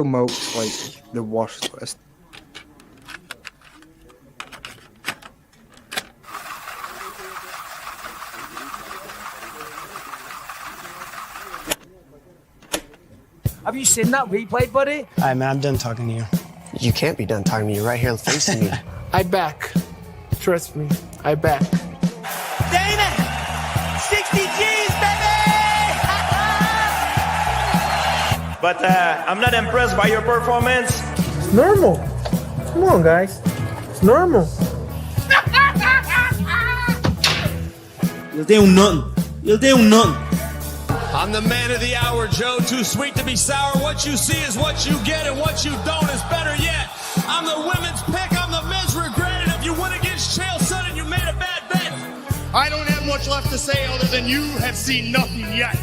Milk's like the worst list. Have you seen that replay, buddy? Alright, man, I'm done talking to you. You can't be done talking to me. You're right here facing me. I back. Trust me, I back. Damn it! 60 G's, baby! But I'm not impressed by your performance. It's normal. Come on, guys. It's normal. You'll do nothing. You'll do nothing. I'm the man of the hour, Joe. Too sweet to be sour. What you see is what you get, and what you don't is better yet. I'm the women's pick. I'm the men's regret. And if you win against Chael Sonnen, you made a bad bet. I don't have much left to say other than you have seen nothing yet.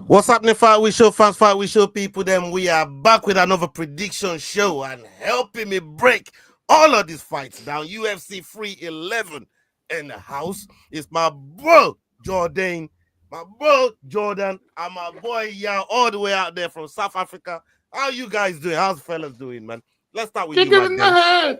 What's happening, Fight Week Show fans, Fight Week Show people? Then we are back with another prediction show, and helping me break all of these fights down, UFC 311 in the house is my bro Jordan, and my boy Yao, all the way out there from South Africa. How you guys doing? How's the fellas doing, man? Let's start with you, man.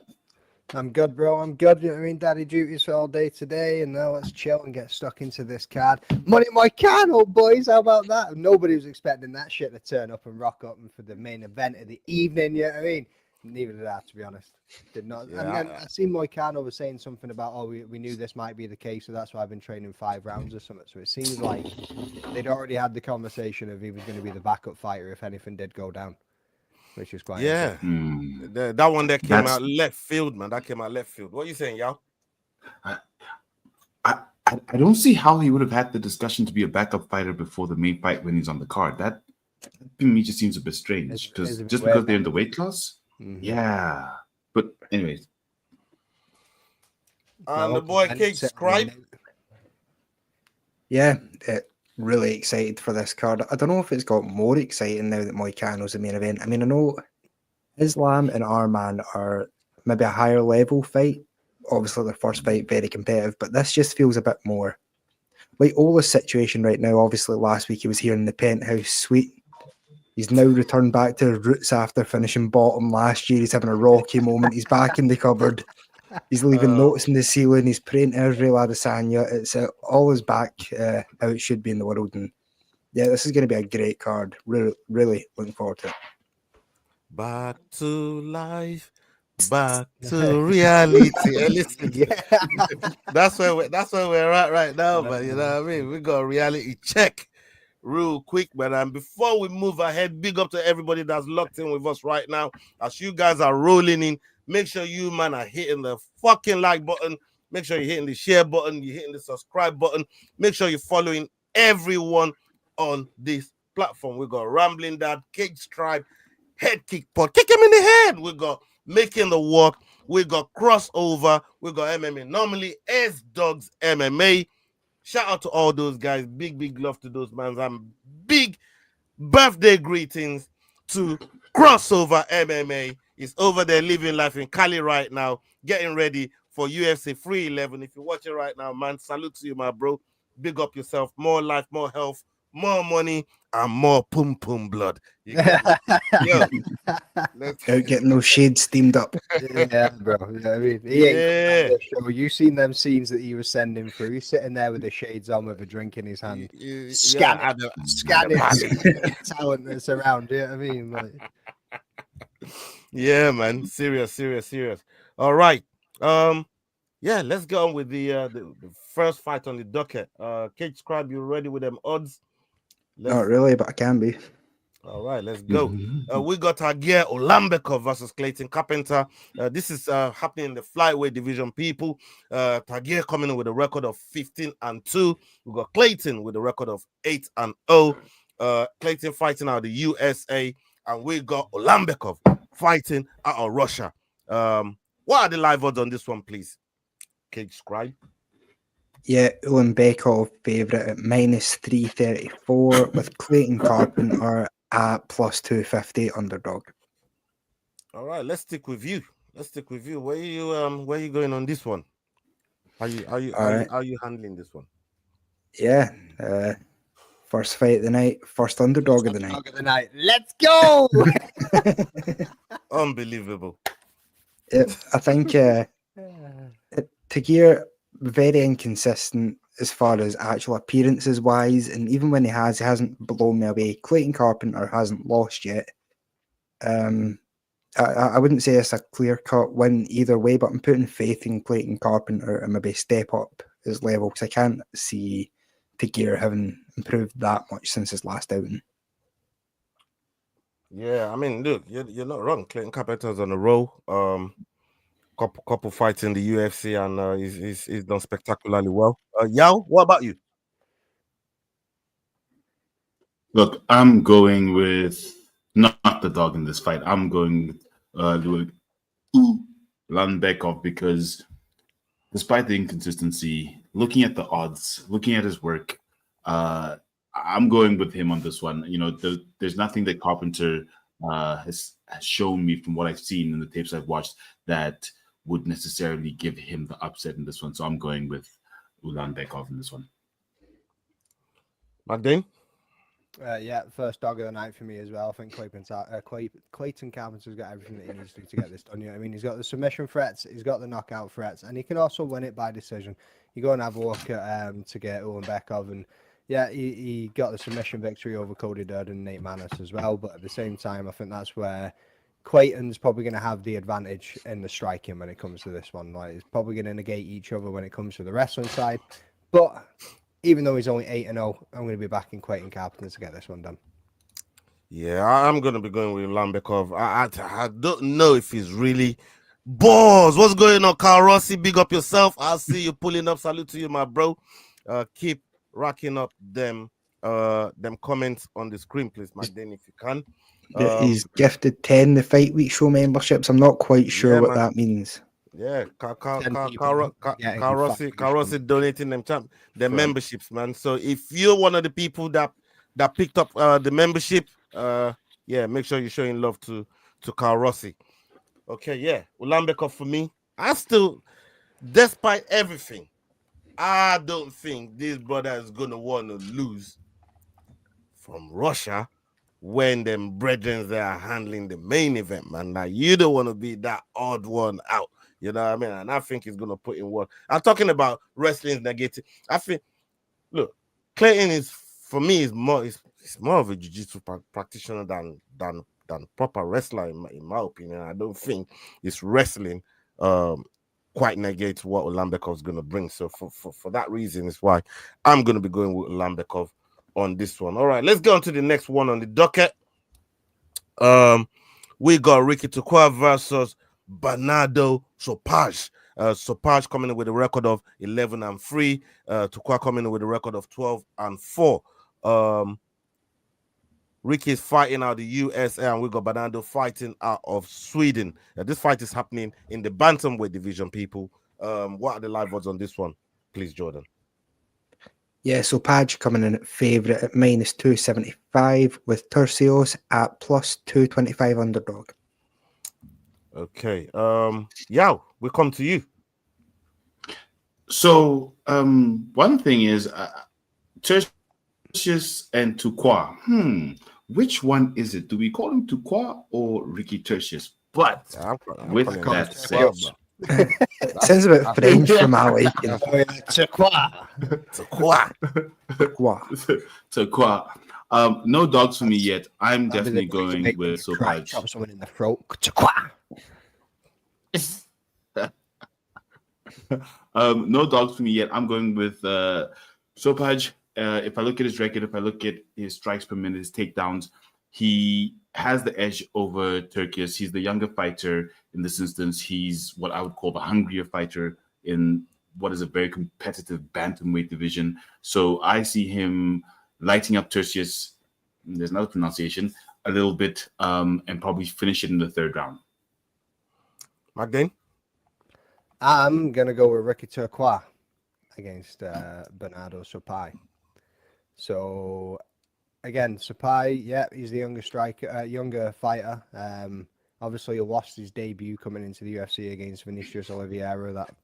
I'm good, bro. I'm good. You know what I mean? Daddy duties all day today, and now let's chill and get stuck into this card. Money Moicano, boys. How about that? Nobody was expecting that shit to turn up and rock up for the main event of the evening. You know what I mean? Neither did I, to be honest. Did not. Yeah. And I seen Moicano was saying something about, we knew this might be the case, so that's why I've been training 5 rounds or something. So it seems like they'd already had the conversation of he was going to be the backup fighter if anything did go down, which is quite interesting. That one that came out left field, man. That came out left field. What are you saying, Yao? I don't see how he would have had the discussion to be a backup fighter before the main fight when he's on the card. That to me just seems a bit strange because because they're in the weight class. Mm-hmm. Yeah, but anyways, the boy Cage Scribe. Yeah, really excited for this card. I don't know if it's got more exciting now that Moicano's the main event. I mean, I know Islam and Arman are maybe a higher level fight. Obviously, their first fight very competitive, but this just feels a bit more like Ola's situation right now. Obviously, last week he was here in the penthouse suite. He's now returned back to his roots after finishing bottom last year. He's having a rocky moment. He's back in the cupboard. He's leaving notes in the ceiling. He's praying to Israel Adesanya. It's all is back how it should be in the world. And yeah, this is going to be a great card. Really, really looking forward to it. Back to life. Back to reality. Listen, that's where we're at right now. But you know what I mean? We got a reality check real quick, man. And before we move ahead, big up to everybody that's locked in with us right now. As you guys are rolling in, make sure you, man, are hitting the fucking like button. Make sure you're hitting the share button. You're hitting the subscribe button. Make sure you're following everyone on this platform. We got Rambling Dad, Cage Scribe, Head Kick Pod. Kick him in the head. We got Making the Walk. We got Crossover. We got MMA Normally, S Dogs MMA. Shout out to all those guys. Big love to those mans. And big birthday greetings to Crossover MMA. He's over there living life in Cali right now, getting ready for UFC 311. If you're watching right now, man, salute to you, my bro. Big up yourself. More life, more health, more money, and more pum blood. You get Yo, out getting those shades steamed up. Yeah, bro. You know what I mean? You seen them scenes that he was sending through? He's sitting there with the shades on with a drink in his hand, scanning talent that's around. You know what I mean? Like... Yeah, man. Serious. All right. Yeah, let's get on with the first fight on the docket. Cage Scribe, you ready with them odds? Not really, but I can be. All right, let's go. We got Tagir Olambekov versus Clayton Carpenter. This is happening in the flyweight division, people. Tagir coming in with a record of 15-2. We got Clayton with a record of 8-0. Clayton fighting out of the USA, and we got Olambekov fighting out of Russia. What are the live odds on this one, please? Cage Scribe. Yeah, Olambekov favourite at -334 with Clayton Carpenter at +250 underdog. All right, let's stick with you. Where are you going on this one? How you handling this one? Yeah. First fight of the night, first underdog of the night. Underdog of the night. Let's go! Unbelievable. I think Tagir, very inconsistent as far as actual appearances wise, and even when he hasn't blown me away. Clayton Carpenter hasn't lost yet. I wouldn't say it's a clear-cut win either way, but I'm putting faith in Clayton Carpenter and maybe step up his level, because I can't see Tagir having improved that much since his last outing. Yeah, I mean, look, you're not wrong. Clayton Carpenter's on a roll. Couple fights in the UFC, and he's done spectacularly well. Yao, what about you? Look, I'm going with not the dog in this fight. I'm going with Ulanbekov, because despite the inconsistency, looking at the odds, looking at his work, I'm going with him on this one. You know, there's nothing that Carpenter has shown me from what I've seen in the tapes I've watched that would necessarily give him the upset in this one. So I'm going with Ulanbekov in this one. Magdane? Yeah, first dog of the night for me as well. I think Clayton Carpenter's got everything that he needs to get this done. You know what I mean? He's got the submission threats, he's got the knockout threats, and he can also win it by decision. You go and have a look at to get Ulanbekov, and yeah, he got the submission victory over Cody Durden and Nate Maness as well. But at the same time, I think that's where Clayton's probably going to have the advantage in the striking when it comes to this one. Like, it's probably going to negate each other when it comes to the wrestling side. But even though he's only 8-0, I'm going to be backing Clayton Carpenter to get this one done. Yeah, I'm going to be going with Ulanbekov. I don't know if he's really balls. What's going on, Carl Rossi? Big up yourself. I'll see you pulling up. Salute to you, my bro. Keep racking up them comments on the screen, please, Magdane, if you can. He's gifted 10 the Fight Week show memberships. I'm not quite sure what that means. Yeah, Carl Rossi donating them memberships, man. So if you're one of the people that picked up the membership, yeah, make sure you're showing love to Carl Rossi. Okay, yeah, Ulanbekov for me. I still, despite everything, I don't think this brother is gonna want to lose from Russia when them brethren they are handling the main event, man. Like, you don't want to be that odd one out. You know what I mean? And I think he's going to put in work. I'm talking about wrestling's negative. I think, look, Clayton is, for me, is more of a jiu-jitsu practitioner than proper wrestler, in my opinion. I don't think his wrestling quite negates what Ulanbekov is going to bring. So for that reason is why I'm going to be going with Ulanbekov on this one. All right, let's go on to the next one on the docket. We got Ricky Turquoise versus Bernardo Sopaj. Sopaj coming in with a record of 11-3. Turquoise coming in with a record of 12-4. Ricky is fighting out of the USA, and we got Bernardo fighting out of Sweden. This fight is happening in the bantamweight division, people. What are the live odds on this one, please, Jordan? Yeah, so Page coming in at favourite at -275 with Turcios at +225 underdog. Okay. Yao, we come to you. So one thing is Tertius and Turquoise. Which one is it? Do we call him Turquoise or Ricky Tertius? But with that said, sounds a bit French from Ali. Turquoise. No dogs for me yet. I'm definitely going with Sopaj. Chop someone in the throat. No dogs for me yet. I'm going with Sopaj. If I look at his record, if I look at his strikes per minute, his takedowns, he has the edge over Turcios. He's the younger fighter in this instance. He's what I would call the hungrier fighter in what is a very competitive bantamweight division. So I see him lighting up Turcios, there's another pronunciation, a little bit, and probably finish it in the third round. Magdane? I'm going to go with Ricky Turquoise against Bernardo Sopaj. So, again, Sopaj, yeah, he's the younger fighter. Obviously, he lost his debut coming into the UFC against Vinicius Oliveira. That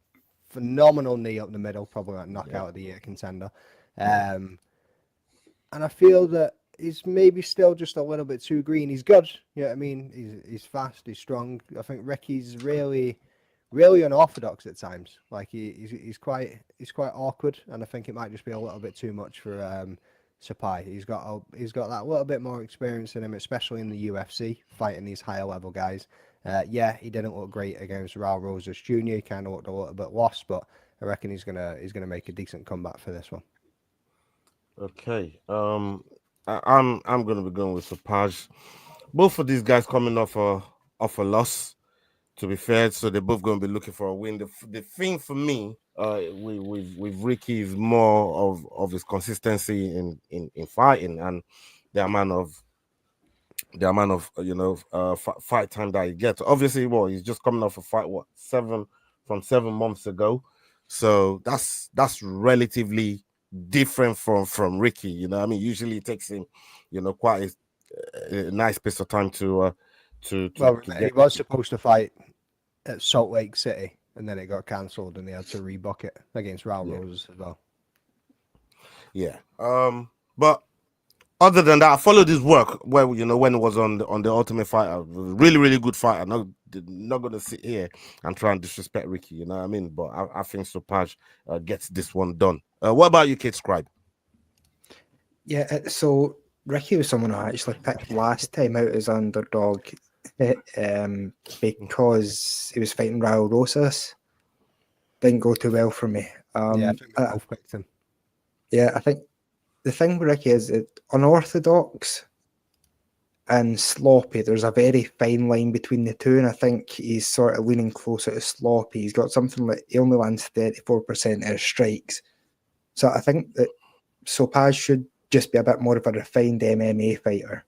phenomenal knee up the middle, probably a knockout of the year contender. And I feel that he's maybe still just a little bit too green. He's good, you know what I mean? He's fast, he's strong. I think Ricky's really unorthodox at times. Like he's quite awkward, and I think it might just be a little bit too much for Sapai. He's got that little bit more experience in him, especially in the UFC, fighting these higher level guys. Yeah, he didn't look great against Raul Rosas Jr. He kind of looked a little bit lost, but I reckon he's gonna make a decent comeback for this one. Okay. I'm gonna be going with Sapaj. Both of these guys coming off a loss, to be fair, so they're both going to be looking for a win. The thing for me, with Ricky is more of his consistency in fighting and the amount of fight time that he gets. Obviously, he's just coming off a fight 7 months ago, so that's relatively different from Ricky. Usually it takes him quite a nice piece of time to get. He was supposed to fight at Salt Lake City, and then it got cancelled, and they had to rebook it against Raul Rosas as well. Yeah. But other than that, I followed his work when it was on the Ultimate Fighter. Really, really good fight. I'm not going to sit here and try and disrespect Ricky. You know what I mean? But I think Sopaj gets this one done. What about you, Kate Scribe? Yeah. So Ricky was someone I actually picked last time out as underdog. Because he was fighting Raul Rosas. Didn't go too well for me. I think we both picked him. Yeah, I think the thing with Ricky is that unorthodox and sloppy, there's a very fine line between the two, and I think he's sort of leaning closer to sloppy. He's got something like he only lands 34% of his strikes. So I think that Sopaj should just be a bit more of a refined MMA fighter.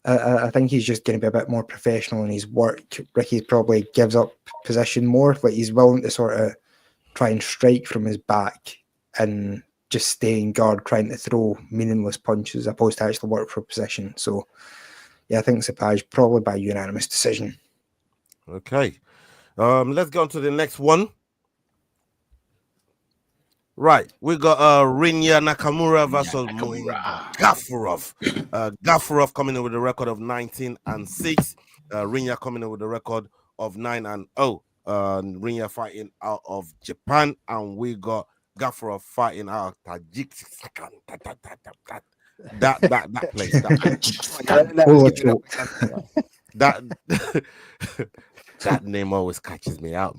I think he's just going to be a bit more professional in his work. Ricky probably gives up position more. Like he's willing to sort of try and strike from his back and just stay in guard, trying to throw meaningless punches as opposed to actually work for position. So, yeah, I think Sapaj probably by unanimous decision. Okay. Let's go on to the next one. Right, we got Rinya Nakamura versus Gafurov. Gafurov coming in with a record of 19-6. Rinya coming in with a record of 9-0. Rinya fighting out of Japan, and we got Gafurov fighting out of Tajikistan. That place. That name always catches me out,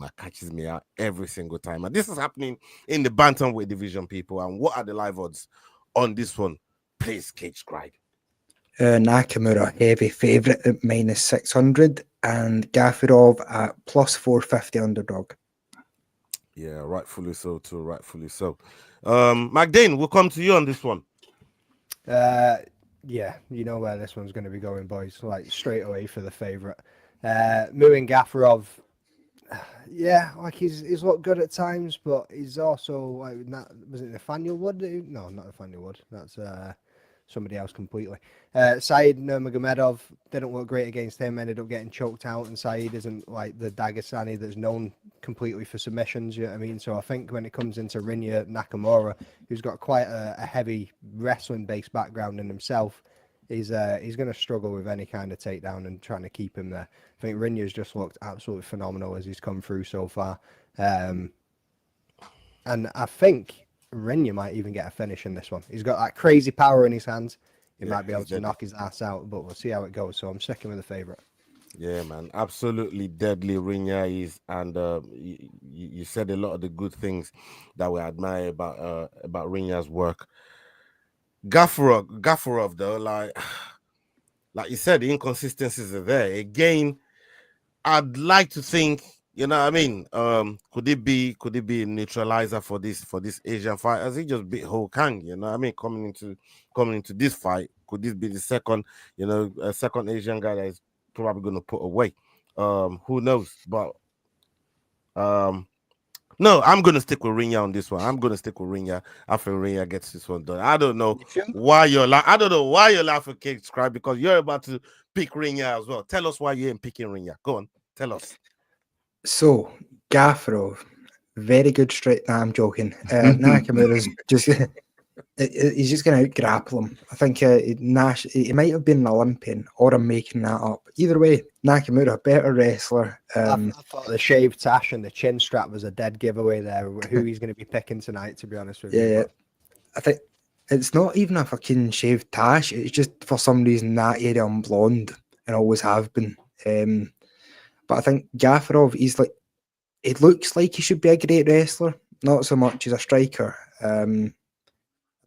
every single time. And this is happening in the bantamweight division, people. And what are the live odds on this one? Please, Cage Scribe. Nakamura, heavy favourite at -600, and Gafurov at +450 underdog. Yeah, rightfully so, too. Rightfully so. McDane, we'll come to you on this one. Yeah, you know where this one's going to be going, boys. Like straight away for the favourite. Muin Gafurov, yeah, like he's looked good at times, but he's also like was it Nathaniel Wood? No, not Nathaniel Wood. That's somebody else completely. Said Nurmagomedov didn't look great against him. Ended up getting choked out, and Said isn't like the Dagestani that's known completely for submissions. You know what I mean? So I think when it comes into Rinya Nakamura, who's got quite a heavy wrestling-based background in himself, he's going to struggle with any kind of takedown and trying to keep him there. I think Rinya's just looked absolutely phenomenal as he's come through so far. And I think Rinya might even get a finish in this one. He's got that crazy power in his hands. He might be able to knock his ass out, but we'll see how it goes. So I'm sticking with the favourite. Yeah, man, absolutely deadly Rinya is, and you said a lot of the good things that we admire about Rinya's work. Gafurov though, like you said, the inconsistencies are there. Again, I'd like to think, you know what I mean? Could it be a neutralizer for this Asian fight? As he just beat Ho Kang, you know what I mean? Coming into this fight, could this be the second Asian guy that is probably going to put away? Who knows? But no, I'm going to stick with Rinya on this one. I'm going to stick with Rinya. I think Rinya gets this one done. I don't know why you're laughing, Kate Scribe, because you're about to pick Rinya as well. Tell us why you ain't picking Rinya. Go on, tell us. So, Gafurov, very good straight. Nah, I'm joking. Nakamura's just he's just going to out-grapple him. I think Nash, he might have been an Olympian, or I'm making that up. Either way, Nakamura, better wrestler. I thought the shaved tash and the chin strap was a dead giveaway there, who he's going to be picking tonight, to be honest with you. Yeah, I think it's not even a fucking shaved tash. It's just for some reason that area I'm blonde and always have been. But I think Gafarov, he looks like he should be a great wrestler, not so much as a striker. I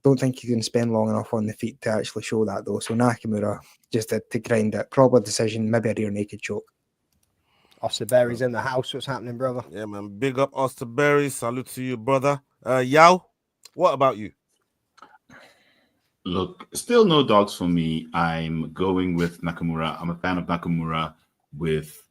don't think you can spend long enough on the feet to actually show that though. So Nakamura, just to grind it, probably decision, maybe a rear naked choke. Osterberry's in the house. What's happening, brother? Yeah, man. Big up Osterberry. Salute to you, brother. Yao, what about you? Look, still no dogs for me. I'm going with Nakamura. I'm a fan of Nakamura with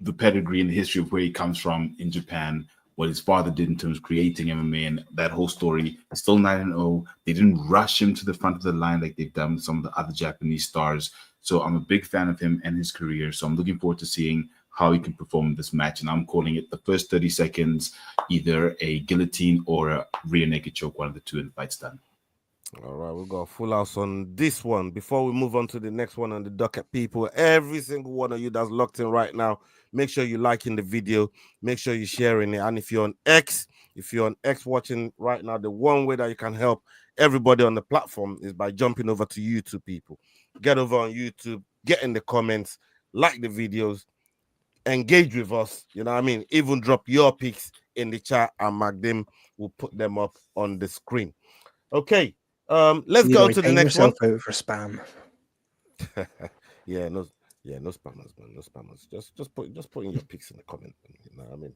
the pedigree and the history of where he comes from in Japan, what his father did in terms of creating MMA and that whole story. He's still 9-0. They didn't rush him to the front of the line like they've done with some of the other Japanese stars. So I'm a big fan of him and his career. So I'm looking forward to seeing how he can perform in this match. And I'm calling it the first 30 seconds, either a guillotine or a rear naked choke, one of the two, and the fight's done. All right, we've got a full house on this one. Before we move on to the next one on the docket, people, every single one of you that's locked in right now, make sure you're liking the video, make sure you're sharing it. And if you're on X watching right now, the one way that you can help everybody on the platform is by jumping over to YouTube, people. Get over on YouTube, get in the comments, like the videos, engage with us, you know what I mean? Even drop your picks in the chat and Magdim will put them up on the screen. Okay. Let's go to the next one. Out for spam. no spammers, man. No spammers. Just put in your picks in the comment. You know what I mean?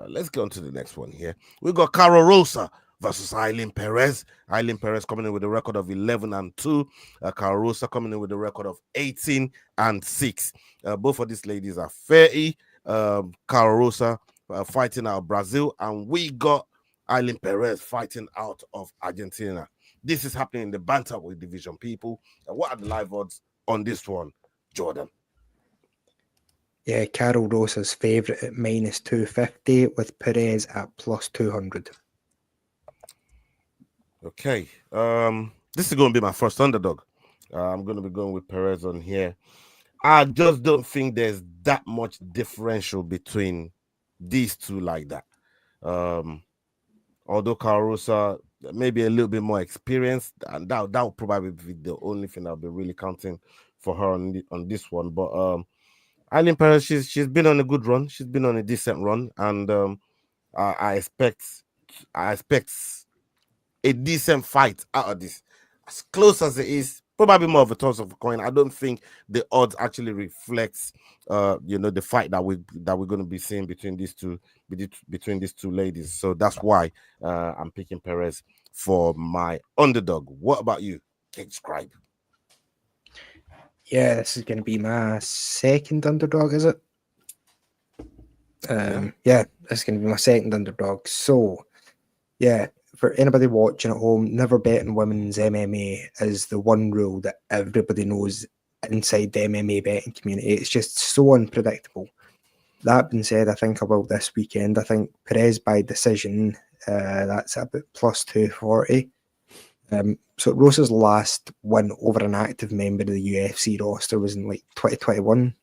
Let's go on to the next one here. We got Caro Rosa versus Aileen Perez. Aileen Perez coming in with a record of 11-2. Caro Rosa coming in with a record of 18-6. Both of these ladies are 30. Caro Rosa fighting out of Brazil, and we got Aileen Perez fighting out of Argentina. This is happening in the bantamweight division, people. What are the live odds on this one, Jordan? Yeah, Carol Rosa's favourite at -250 with Perez at +200. Okay. This is going to be my first underdog. I'm going to be going with Perez on here. I just don't think there's that much differential between these two like that. Although Caruso maybe a little bit more experienced, and that would probably be the only thing I'll be really counting for her on this one. But Aileen Perez, she's been on a good run. She's been on a decent run, and I expect a decent fight out of this. As close as it is, probably more of a toss of a coin. I don't think the odds actually reflects the fight that we're going to be seeing between these two ladies. So that's why I'm picking Perez for my underdog. What about you, Kate Scribe? Yeah, this is going to be my second underdog, is it? Yeah, this is going to be my second underdog. So, yeah, for anybody watching at home, never betting women's MMA is the one rule that everybody knows inside the MMA betting community. It's just so unpredictable. That being said, I think about this weekend. I think Perez by decision, that's about +240. So Rosa's last win over an active member of the UFC roster was in like 2021.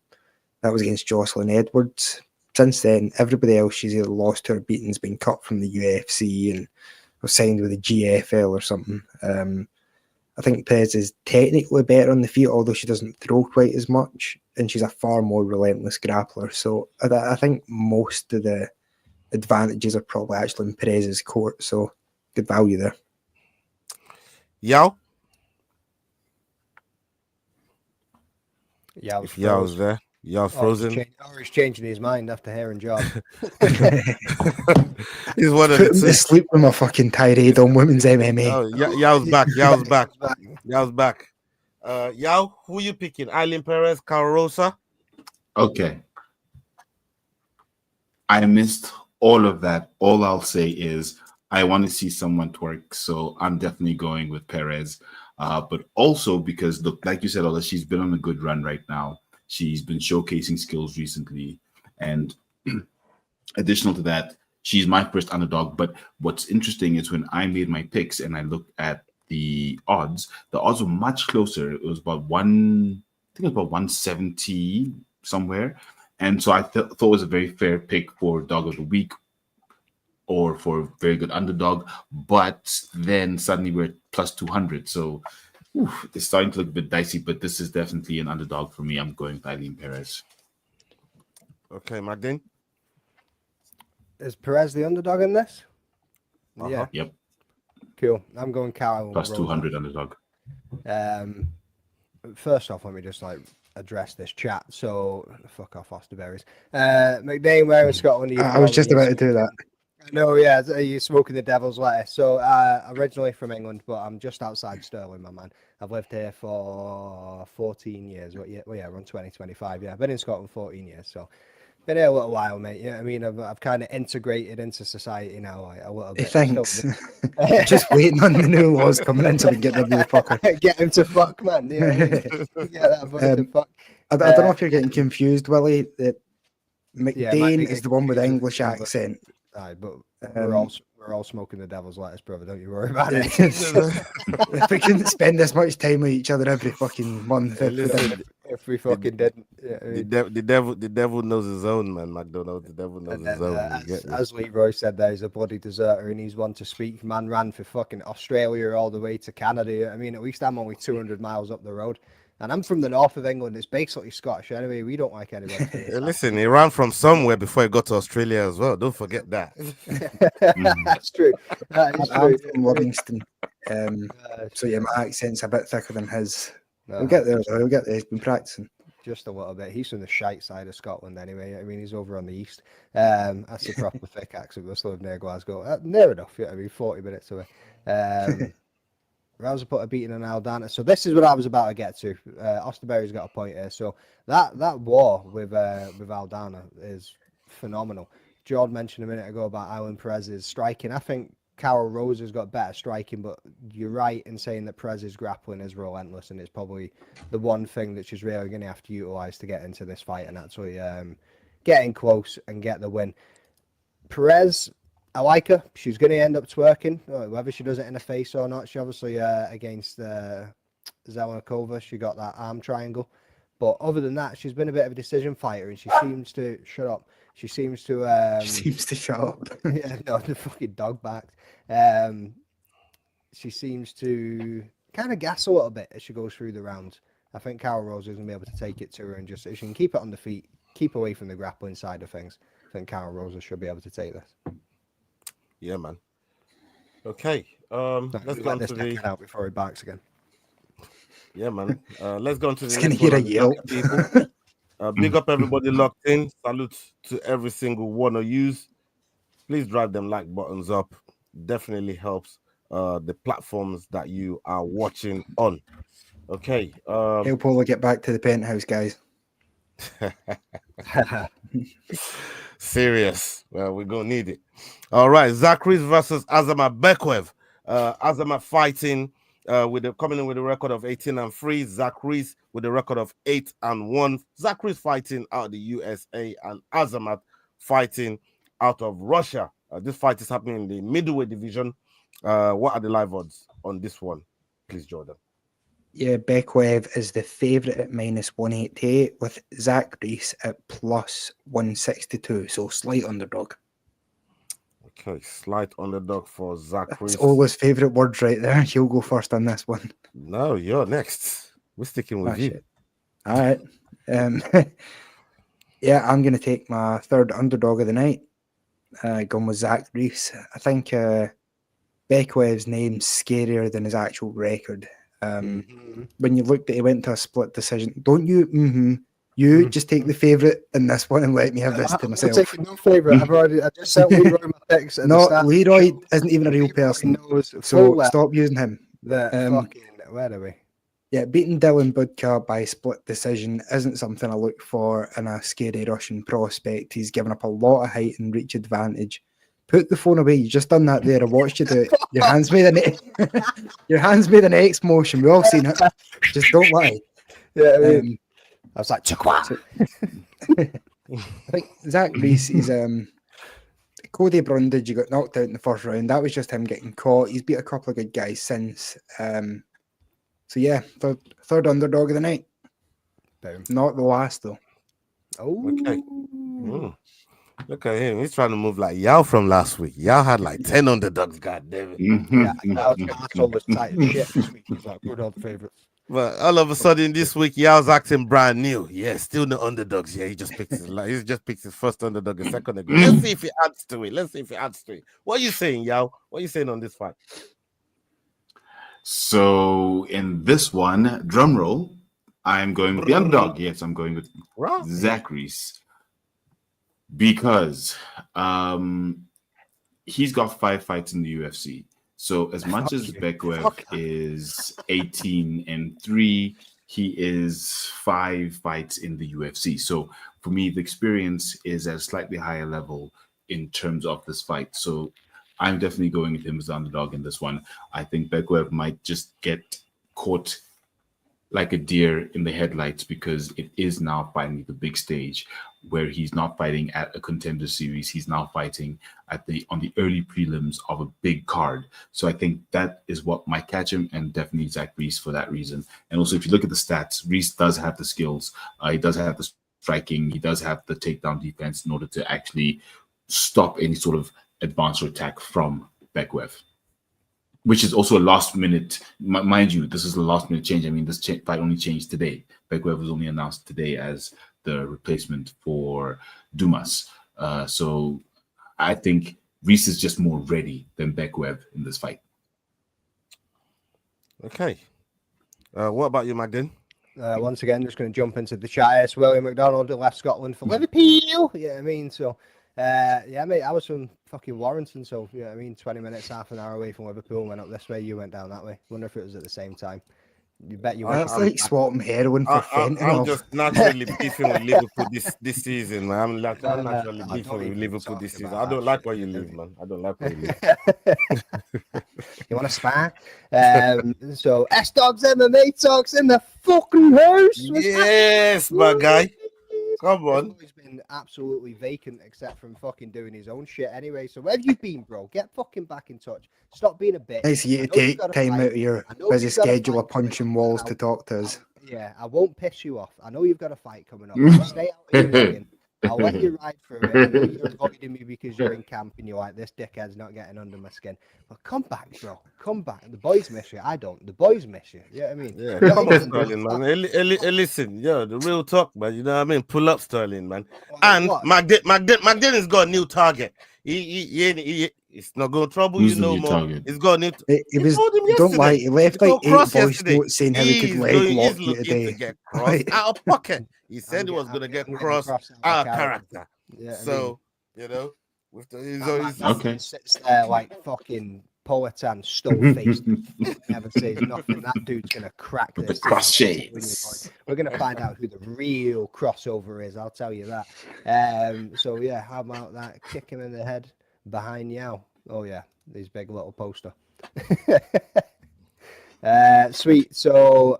That was against Jocelyn Edwards. Since then, everybody else she's either lost to or beaten has been cut from the UFC and was signed with the GFL or something. I think Perez is technically better on the feet, although she doesn't throw quite as much, and she's a far more relentless grappler. So I think most of the advantages are probably actually in Perez's court. So good value there. Yao? Yao's Yao's there. Yao's frozen. He's changing his mind after hearing Job. He's one of Put him to sleep with my fucking tirade on women's MMA. Oh, Yao's back. Yao's back. Yao's back. Yao, who you picking? Aileen Perez, Carosa? Okay. I missed all of that. All I'll say is I want to see someone twerk, so I'm definitely going with Perez. But also because, look, like you said, Ola, she's been on a good run right now. She's been showcasing skills recently. And additional to that, she's my first underdog. But what's interesting is when I made my picks and I looked at the odds were much closer. It was about I think it was about 170 somewhere. And so I thought it was a very fair pick for dog of the week or for a very good underdog. But then suddenly we're at plus 200. So it's starting to look a bit dicey, but this is definitely an underdog for me. I'm going with Eileen Perez. Okay, Magdine. Is Perez the underdog in this? Yeah. Yep. Cool. I'm going Carol. Plus 200 underdog. First off, let me just address this chat. So fuck off, Osterberries. McDane, where in Scotland are you I was just about to do that. No, yeah, you're smoking the devil's lettuce. So originally from England, but I'm just outside Stirling, my man. I've lived here for 14 years. Well, yeah, we're on 2025. Yeah, I've been in Scotland 14 years. So been here a little while, mate. Yeah, I mean, I've kind of integrated into society now a little bit. Thanks. Just waiting on the new laws coming in so we can get rid of the fucker. Get him to fuck, man. Yeah, that to fuck. I don't know if you're getting confused, Willie. That McDane is the one with the English accent. Aye, but we're all smoking the devil's lettuce, brother. Don't you worry about it. If we couldn't spend this much time with each other every fucking month, if we fucking didn't, the devil knows his own, man. McDonald, the devil knows his own. As Leroy said, there, he's a bloody deserter and he's one to speak. Man ran for fucking Australia all the way to Canada. I mean, at least I'm only 200 miles up the road. And I'm from the north of England. It's basically Scottish anyway. We don't like anybody. Listen, he ran from somewhere before he got to Australia as well. Don't forget that. That's true. That is I'm true. from Livingston. So yeah, my accent's a bit thicker than his. We'll get there though. We'll get there. He's been practicing. Just a little bit. He's from the shite side of Scotland anyway. I mean, he's over on the east. That's a proper thick accent. We're still near Glasgow. Near enough. Yeah, I mean, 40 minutes away. Rouser put a beating on Aldana. So this is what I was about to get to. Osterberry's got a point here. So that war with Aldana is phenomenal. Jordan mentioned a minute ago about Eileen Perez's striking. I think Carol Rose has got better striking, but you're right in saying that Perez's grappling is relentless, and it's probably the one thing that she's really going to have to utilize to get into this fight and actually get in close and get the win. Perez, I like her. She's going to end up twerking, whether she does it in the face or not. She obviously, against Zelenakova, she got that arm triangle. But other than that, she's been a bit of a decision fighter, and she seems to shut up. She seems to shut up. Yeah, no, the fucking dog backed. She seems to kind of gas a little bit as she goes through the rounds. I think Carol Rose is going to be able to take it to her, and just if she can keep it on the feet, keep away from the grappling side of things, I think Carol Rose should be able to take this. Yeah, man. Okay. Let's go on to the out before he barks again. Yeah, man. Let's go on to the next hear a yell. People. Big up everybody locked in. Salute to every single one of yous. Please drive them like buttons up. Definitely helps the platforms that you are watching on. Okay. Help Polo get back to the penthouse, guys. Serious. Well, we're gonna need it. All right, Zachary versus Azamat Bekwev. Azamat fighting coming in with a record of 18-3. Zachary with a record of 8-1. Zachary's fighting out of the USA and Azamat fighting out of Russia. This fight is happening in the middleweight division. What are the live odds on this one, please, Jordan? Yeah, Bekwev is the favourite at -188 with Zach Reese at +162, so slight underdog. Okay, slight underdog for Zach Reese. It's all his favourite words right there. He'll go first on this one. No, you're next. We're sticking with you. Shit. All right. Yeah, I'm going to take my third underdog of the night. Going with Zach Reese. I think Bekwev's name's scarier than his actual record. When you looked at he went to a split decision, don't you? You just take the favourite in this one and let me have this to myself. I'm taking no favourite. I just sent Leroy my picks. No, Leroy isn't even a real person. So stop using him. Where are we? Yeah, beating Dylan Budka by split decision isn't something I look for in a scary Russian prospect. He's given up a lot of height and reach advantage. Put the phone away. You just done that there. I watched you do it. Your hands made an X motion. We've all seen it. Just don't lie. Yeah, I mean, I was like, I think Zach Reese is Cody Brundage, you got knocked out in the first round. That was just him getting caught. He's beat a couple of good guys since. So yeah, third underdog of the night. Boom. Not the last though. Oh, Okay. Look at him. He's trying to move like Yao from last week. Yao had like 10 underdogs. God damn it. yeah. That's always tight as shit this week. He's like good old favorites. But all of a sudden this week, Yao's acting brand new. Yeah, still no underdogs. Yeah, he just picks his first underdog a second ago. Let's see if he adds to it. What are you saying, Yao? What are you saying on this fight? So in this one, drum roll, I'm going with the underdog. Yes, I'm going with Zach Reese because he's got 5 fights in the UFC. So as much as Bekwev is 18-3, he is 5 fights in the UFC. So for me, the experience is at a slightly higher level in terms of this fight. So I'm definitely going with him as the underdog in this one. I think Bekwev might just get caught like a deer in the headlights because it is now finally the big stage where he's not fighting at a contender series. He's now fighting on the early prelims of a big card. So I think that is what might catch him, and definitely Zach Reese for that reason. And also, if you look at the stats, Reese does have the skills. He does have the striking. He does have the takedown defense in order to actually stop any sort of advance or attack from Bekwev, which is also a last minute, mind you, this is a last minute change. I mean, this fight only changed today. Bekwev was only announced today as the replacement for Dumas. So I think Reese is just more ready than Bekwev in this fight. Okay. What about you, Magdin? Once again, just going to jump into the chat. It's William McDonald who left Scotland for Liverpool. Yeah, I mean, so yeah, mate, I was from fucking Warrington, so yeah, I mean, 20 minutes, half an hour away from Liverpool. Went up this way, you went down that way. Wonder if it was at the same time. You bet you. That's like swapping heroin for fentanyl. I'm just naturally beefing with Liverpool this season, man. I'm naturally beefing with Liverpool this season. I don't like where you live, man. I don't like where you live. You want to spar? So S-Dogs MMA talks in the fucking house. Yes, my guy. Come on. He's been absolutely vacant except from fucking doing his own shit anyway. So where have you been, bro? Get fucking back in touch. Stop being a bitch. Nice of you to take time out of your busy schedule of punching walls to talk to us. Yeah, I won't piss you off. I know you've got a fight coming up. Stay out of your ring. I'll let you ride through it. I know you're avoiding me because you're in camp and you're like, this dickhead's not getting under my skin. But come back, bro. Come back. The boys miss you. I don't. The boys miss you. You know what I mean? Yeah, come on, Sterling, man. Listen, yeah, the real talk, man. You know what I mean? Pull up, Sterling, man. And Magdalen has got a new target. It's not going to trouble you no more. Target? It's got new. Don't lie. He left like 8 voice notes saying how he could leg lock you today. To get crossed out of pocket. He said he was going to get crossed out of character. Yeah, so you know, with the okay, sits there like fucking Poetan, stone faced. Never says nothing. That dude's gonna crack this. The cross shades. We're gonna find out who the real crossover is. I'll tell you that. So yeah, how about that? Kick him in the head behind Yao. Oh yeah, his big little poster. Sweet. So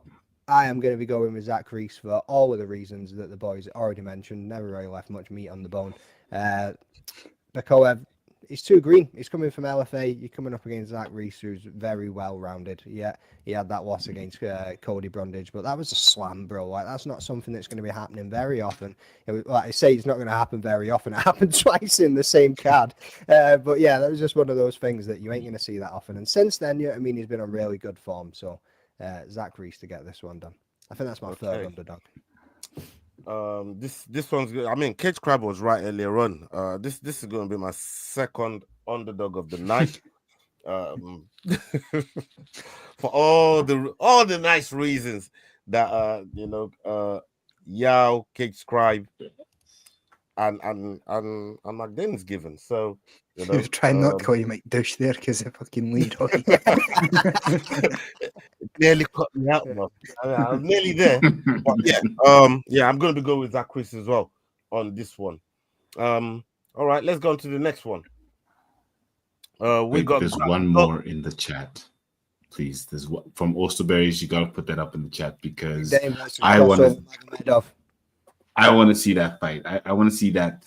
I am going to be going with Zach Reese for all of the reasons that the boys already mentioned. Never really left much meat on the bone. Makhachev, he's too green. He's coming from LFA. You're coming up against Zach Reese, who's very well-rounded. Yeah, he had that loss against Cody Brundage, but that was a slam, bro. Like, that's not something that's going to be happening very often. Like I say, it's not going to happen very often. It happened twice in the same card. But yeah, that was just one of those things that you ain't going to see that often. And since then, you know what I mean, he's been on really good form. So Zach Reese to get this one done. I think that's my third underdog. This one's good. I mean, Cage Crab was right earlier on. This is going to be my second underdog of the night. For all the nice reasons that Yao, Cage Crab, and McDane's given. So you know, trying not to call you Mike Douche there because I fucking lead on. Nearly cut me out, man. I'm nearly there. But yeah, I'm going to go with Zach Chris as well on this one. All right, let's go on to the next one. There's one more in the chat. Please, there's one from Osterberries. You gotta put that up in the chat because I want to see that fight. I want to see that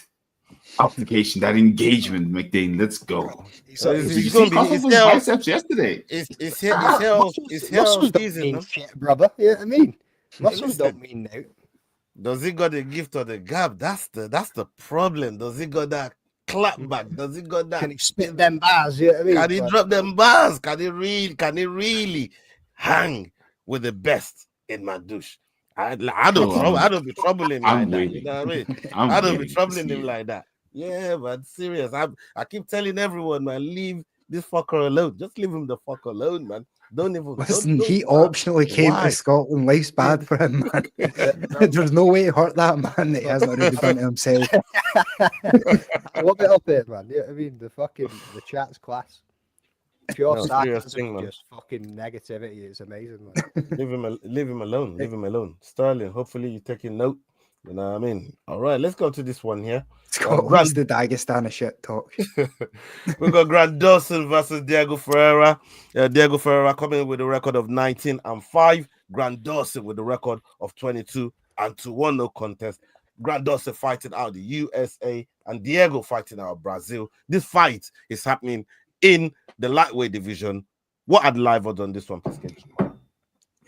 application, that engagement, McDane. Let's go. He's Did you gonna see be Kosovo's biceps yesterday? It's here all Muscles don't season, mean no? shit, brother. You know what I mean? Muscles Listen. don't mean no. Does he got the gift of the gab? That's the problem. Does he got that clap back? Does he got that? Can he spit them bars? You know what I mean? Can he drop them bars? Can he really hang with the best in my douche? I don't be troubling him like that. You know what I mean? I don't be troubling him like that. Yeah, but serious. I keep telling everyone, man, leave this fucker alone. Just leave him the fuck alone, man. Don't even Listen, don't he optionally came to Scotland. Life's bad for him, man. There's no way to hurt that man that he hasn't already done to himself. What bit up here, man? You know what I mean? The chat's class. Pure sarcasm, just fucking negativity. It's amazing, man. Leave him alone. Leave him alone. Sterling, hopefully you're taking note. You know what I mean? All right, let's go to this one here. Scotland's the Dagestan of shit talk. We got Grant Dawson versus Diego Ferreira. Diego Ferreira coming with a record of 19-5. Grant Dawson with a record of 22-2, 1-0 contest. Grant Dawson fighting out the USA and Diego fighting out Brazil. This fight is happening in the lightweight division. What are the live odds on this one, please?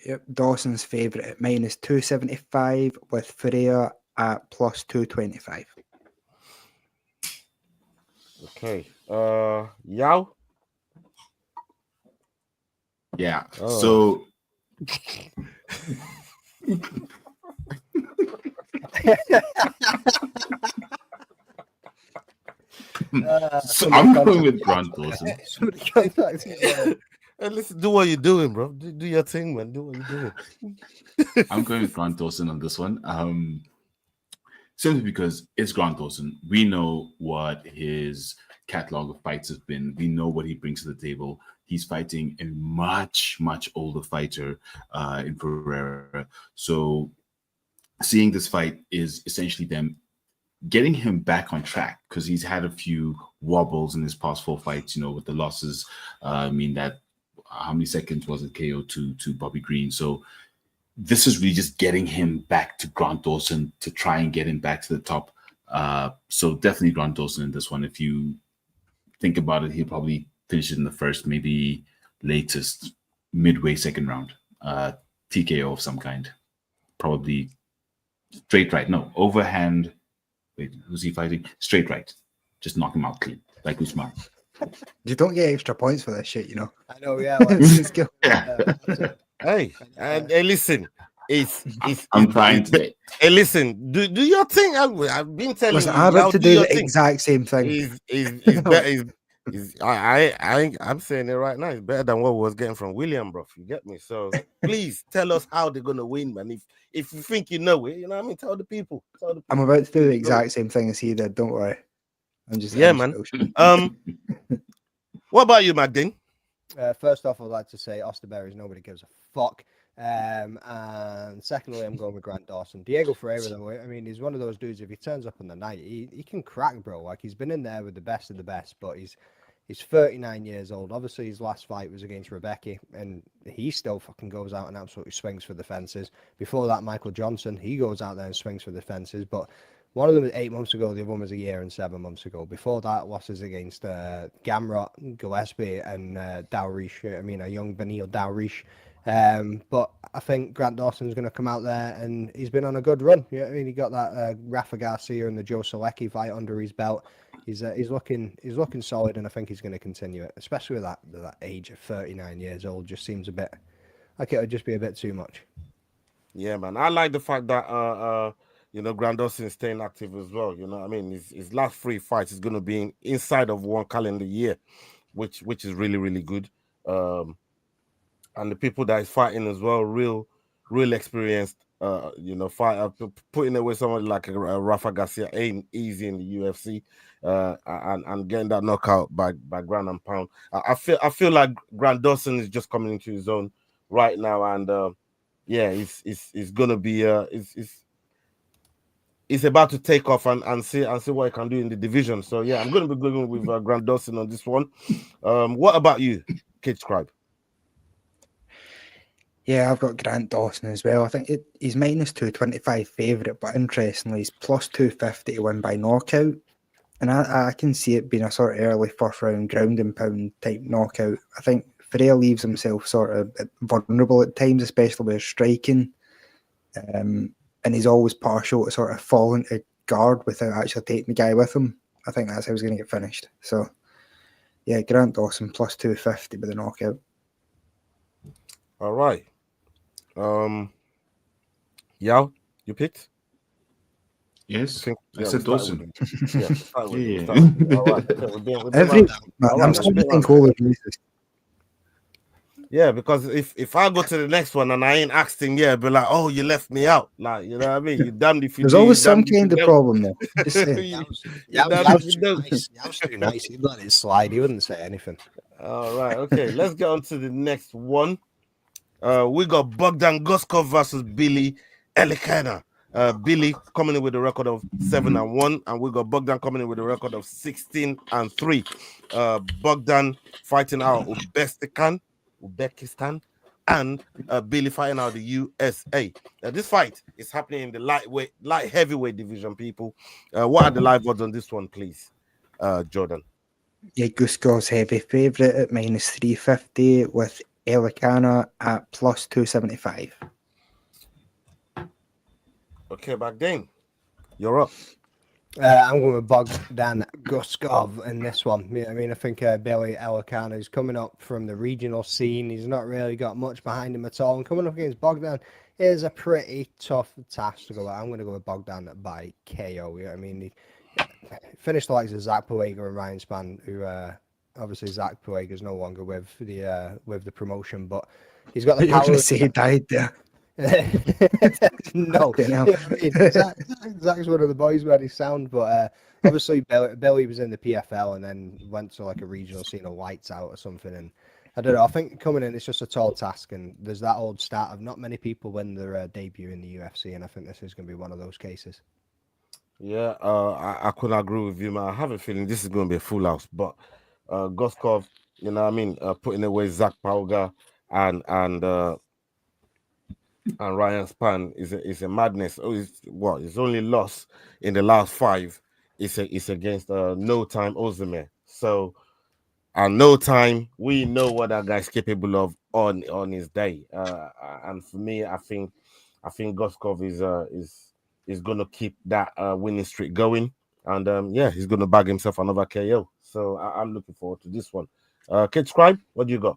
Yep, Dawson's favourite at -275 with Ferreira at +225. Okay. Yao? Yeah. So so I'm going with Grant Dawson. Hey, listen, do what you're doing, bro. Do your thing, man. Do what you're doing. I'm going with Grant Dawson on this one. Simply because it's Grant Dawson. We know what his catalog of fights has been. We know what he brings to the table. He's fighting a much older fighter in Ferreira. So seeing this fight is essentially them getting him back on track, because he's had a few wobbles in his past 4 fights, with the losses. I mean, that how many seconds was it KO to Bobby Green? So this is really just getting him back to Grant Dawson to try and get him back to the top. So definitely Grant Dawson in this one. If you think about it, he'll probably finish it in the first, maybe latest midway second round. TKO of some kind. Probably straight right. No, overhand. Wait, who's he fighting? Straight right. Just knock him out clean, like Usman. You don't get extra points for this shit, I know, yeah. Hey, listen. I'm trying to. Hey, listen. Do your thing. I've been telling Listen, you. I'm about to do the exact same thing. I'm saying it right now. It's better than what we was getting from William, bro. You get me? So please tell us how they're gonna win, man. If you think you know it, you know what I mean. Tell the people. I'm about to do the exact same thing as he did. Don't worry. I'm just man. What about you, Magdine? First off, I'd like to say Osterberry's nobody gives a fuck. And secondly, I'm going with Grant Dawson. Diego Ferreira, though, I mean, he's one of those dudes, if he turns up on the night, he can crack, bro. Like, he's been in there with the best of the best, but he's 39 years old. Obviously, his last fight was against Rebecca, and he still fucking goes out and absolutely swings for the fences. Before that, Michael Johnson, he goes out there and swings for the fences, but one of them was 8 months ago, the other one was a year and 7 months ago. Before that, losses against Gamrot, Gillespie, and Dowrish. I mean, a young Benil Dowrish. But I think Grant Dawson's going to come out there, and he's been on a good run. I mean, he got that Rafa Garcia and the Joe Solecki fight under his belt. He's looking solid, and I think he's going to continue it, especially with that age of 39 years old. Just seems a bit like it would just be a bit too much. Yeah, man. I like the fact that Grant Dawson is staying active as well. You know what I mean? His last 3 fights is going to be inside of 1 calendar year, which is really, really good. And the people that is fighting as well, real experienced, fighter. Putting away someone like Rafa Garcia ain't easy in the UFC, and getting that knockout by ground and pound. I feel like Grant Dawson is just coming into his own right now, and he's gonna be he's about to take off and see what he can do in the division. So yeah, I'm gonna be going with Grant Dawson on this one. What about you, Kid Scribe? Yeah, I've got Grant Dawson as well. I think he's -225 favourite, but interestingly, he's +250 to win by knockout. And I can see it being a sort of early first round ground and pound type knockout. I think Ferreira leaves himself sort of vulnerable at times, especially with his striking. And he's always partial to sort of falling to guard without actually taking the guy with him. I think that's how he's going to get finished. So, yeah, Grant Dawson plus 250 with the knockout. All right. Yao, you picked? Yes, I we said started Dawson. with him. Yeah, we started with him. Yeah. We started with him. All right. Okay, we're being I'm starting to think all of these. Yeah, because if I go to the next one and I ain't asked him, yeah, be like, oh, you left me out. Like, you know what I mean? You damned if you There's do, always you some damned if you kind of don't. problem there. Just saying. Yow's too nice. He'd let it slide. He wouldn't say anything. All right, okay. Let's get on to the next one. We got Bogdan Goskov versus Billy Elikana. Billy coming in with a record of 7-1, and we got Bogdan coming in with a record of 16-3. Bogdan fighting out Uzbekistan, and Billy fighting out the USA. This fight is happening in the light heavyweight division, people. What are the live odds on this one, please, Jordan? Yeah, Guskov's heavy favourite at minus 350 with Elikana at plus 275. Okay, back then, you're up. I'm going with Bogdan Guskov in this one. I mean, I think Billy Elikana is coming up from the regional scene. He's not really got much behind him at all. And coming up against Bogdan is a pretty tough task to go at. I'm going to go with Bogdan by KO. You know what I mean? He finished the likes of Zach Puega and Ryan Spann, who obviously Zach Puega is no longer with the promotion, but he's got the You're power. going to say he died there. No, Zach's one of the boys where he sound, but obviously Billy was in the PFL and then went to like a regional scene of Lights Out or something, and I don't know. I think coming in it's just a tall task, and there's that old stat of not many people win their debut in the UFC, and I think this is going to be one of those cases. Yeah, I couldn't agree with you, man. I have a feeling this is going to be a full house, but Goskov, you know what I mean, putting away Zach Pauga and Ryan Spann is a madness. Oh, his only loss in the last 5 is against No Time Ozdemir. So, and No Time, we know what that guy's capable of on his day. And for me, I think Goskov is going to keep that winning streak going, and yeah, he's going to bag himself another KO. So I'm looking forward to this one. Kid Scribe, what do you got?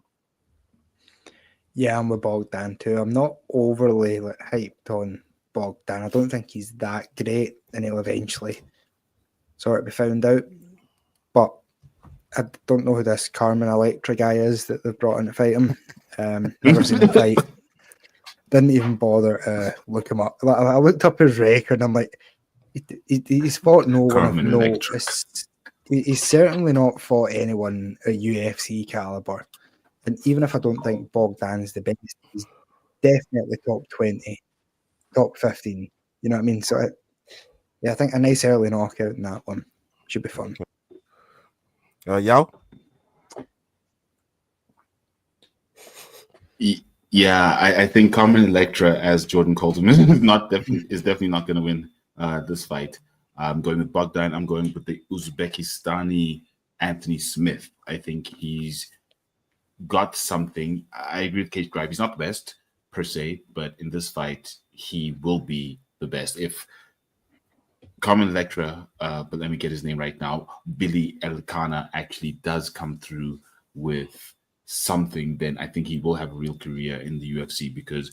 Yeah, I'm with Bogdan too. I'm not overly hyped on Bogdan. I don't think he's that great, and he'll eventually sort of be found out. But I don't know who this Carmen Electra guy is that they've brought in to fight him. Never seen him fight. Didn't even bother to look him up. I looked up his record and I'm like, he's fought no one of no. He's certainly not fought anyone at UFC caliber. And even if I don't think Bogdan's the best, he's definitely top 20, top 15. You know what I mean? So, yeah, I think a nice early knockout in that one should be fun. Yao? Yeah, I think Carmen Electra, as Jordan calls him, is definitely not going to win this fight. I'm going with Bogdan. I'm going with the Uzbekistani Anthony Smith. I think he's got something. I agree with Cage Gripe. He's not the best per se, but in this fight, he will be the best. If Carmen Electra, but let me get his name right now, Billy Elikana actually does come through with something, then I think he will have a real career in the UFC, because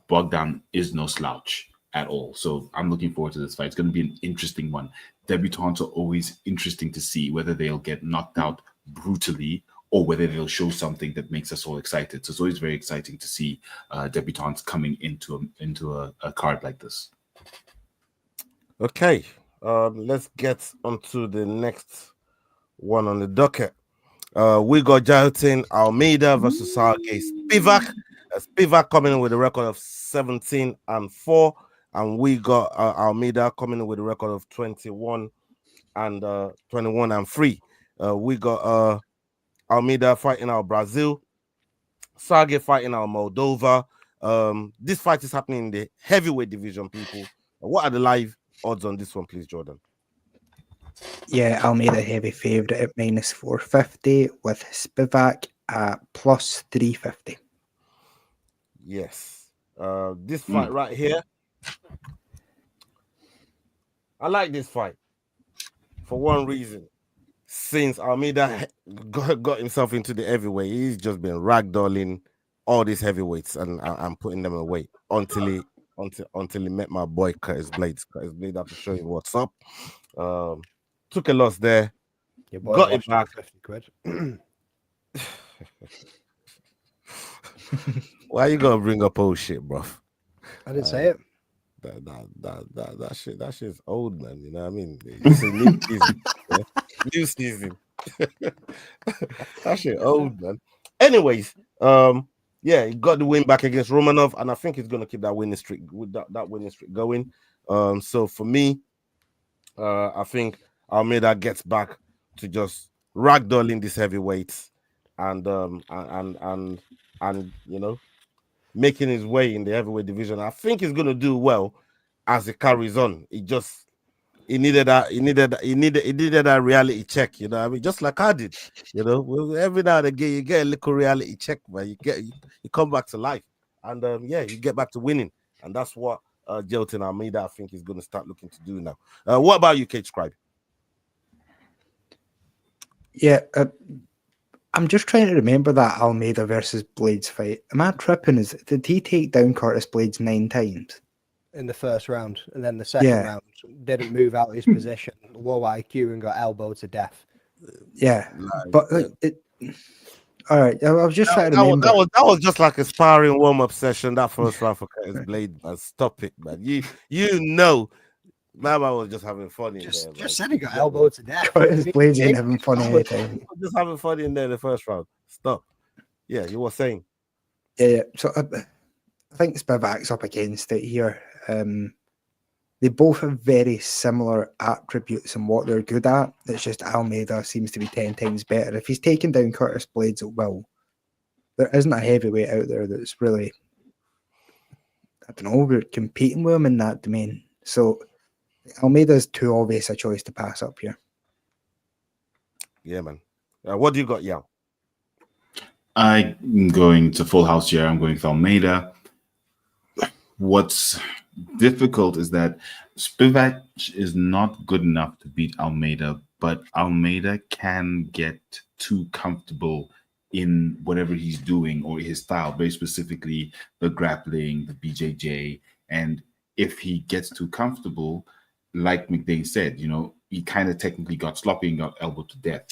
Bogdan is no slouch at all. So I'm looking forward to this fight. It's going to be an interesting one. Debutants are always interesting to see whether they'll get knocked out brutally or whether they'll show something that makes us all excited. So it's always very exciting to see debutants coming into a card like this. Okay, let's get onto the next one on the docket. We got Jailton Almeida versus Sergey Spivak. Spivak coming in with a record of 17-4, and we got Almeida coming in with a record of 21-3. We got Almeida fighting out Brazil, Sergey fighting out Moldova. This fight is happening in the heavyweight division, people. What are the live odds on this one, please, Jordan? Yeah, Almeida heavy favourite at minus 450 with Spivak at plus 350. Yes. This fight right here, I like this fight for one reason. Since Almeida got himself into the heavyweight, he's just been ragdolling all these heavyweights and putting them away until he met my boy Curtis Blades. Curtis Blades had to show him what's up. Took a loss there. Your boy Got it lost back. 50 quid. Why you gonna bring up old shit, bro? I didn't say it. That shit's old, man. You know what I mean? It's a new season. Yeah? New season. That shit old, man. Anyways, yeah, he got the win back against Romanov, and I think he's gonna keep that winning streak with that winning streak going. So for me, I think Almeida gets back to just ragdolling these heavyweights and you know, making his way in the heavyweight division. I think he's gonna do well as it carries on. He needed that reality check, you know what I mean? Just like I did, you know. Every now and again you get a little reality check, but you come back to life, and yeah, you get back to winning, and that's what Jelton Almeida I think is going to start looking to do now. What about you, Kate Scribe? Yeah, I'm just trying to remember that Almeida versus Blades fight. Am I tripping? Did he take down Curtis Blades 9 times? In the first round, and then the second round didn't move out of his position, low IQ, and got elbowed to death. Yeah, but all right. I was just trying to remember. That was just like a sparring warm-up session. That first round for Curtis Blade, man. Stop it, man. You know, Mama was just having fun in there. Just said he got elbowed to death. Curtis Blades ain't having fun anytime. Just having fun in there in the first round. Stop. Yeah, you were saying. Yeah. So I think Spivak's up against it here. They both have very similar attributes in what they're good at. It's just Almeida seems to be 10 times better. If he's taken down Curtis Blades at will, there isn't a heavyweight out there that's really, I don't know, we're competing with him in that domain. So Almeida's too obvious a choice to pass up here. Yeah, man. What do you got, Yao? I'm going to full house here. I'm going with Almeida. What's difficult is that Spivak is not good enough to beat Almeida, but Almeida can get too comfortable in whatever he's doing or his style, very specifically the grappling, the BJJ. And if he gets too comfortable, like McDane said, you know, he kind of technically got sloppy and got elbowed to death.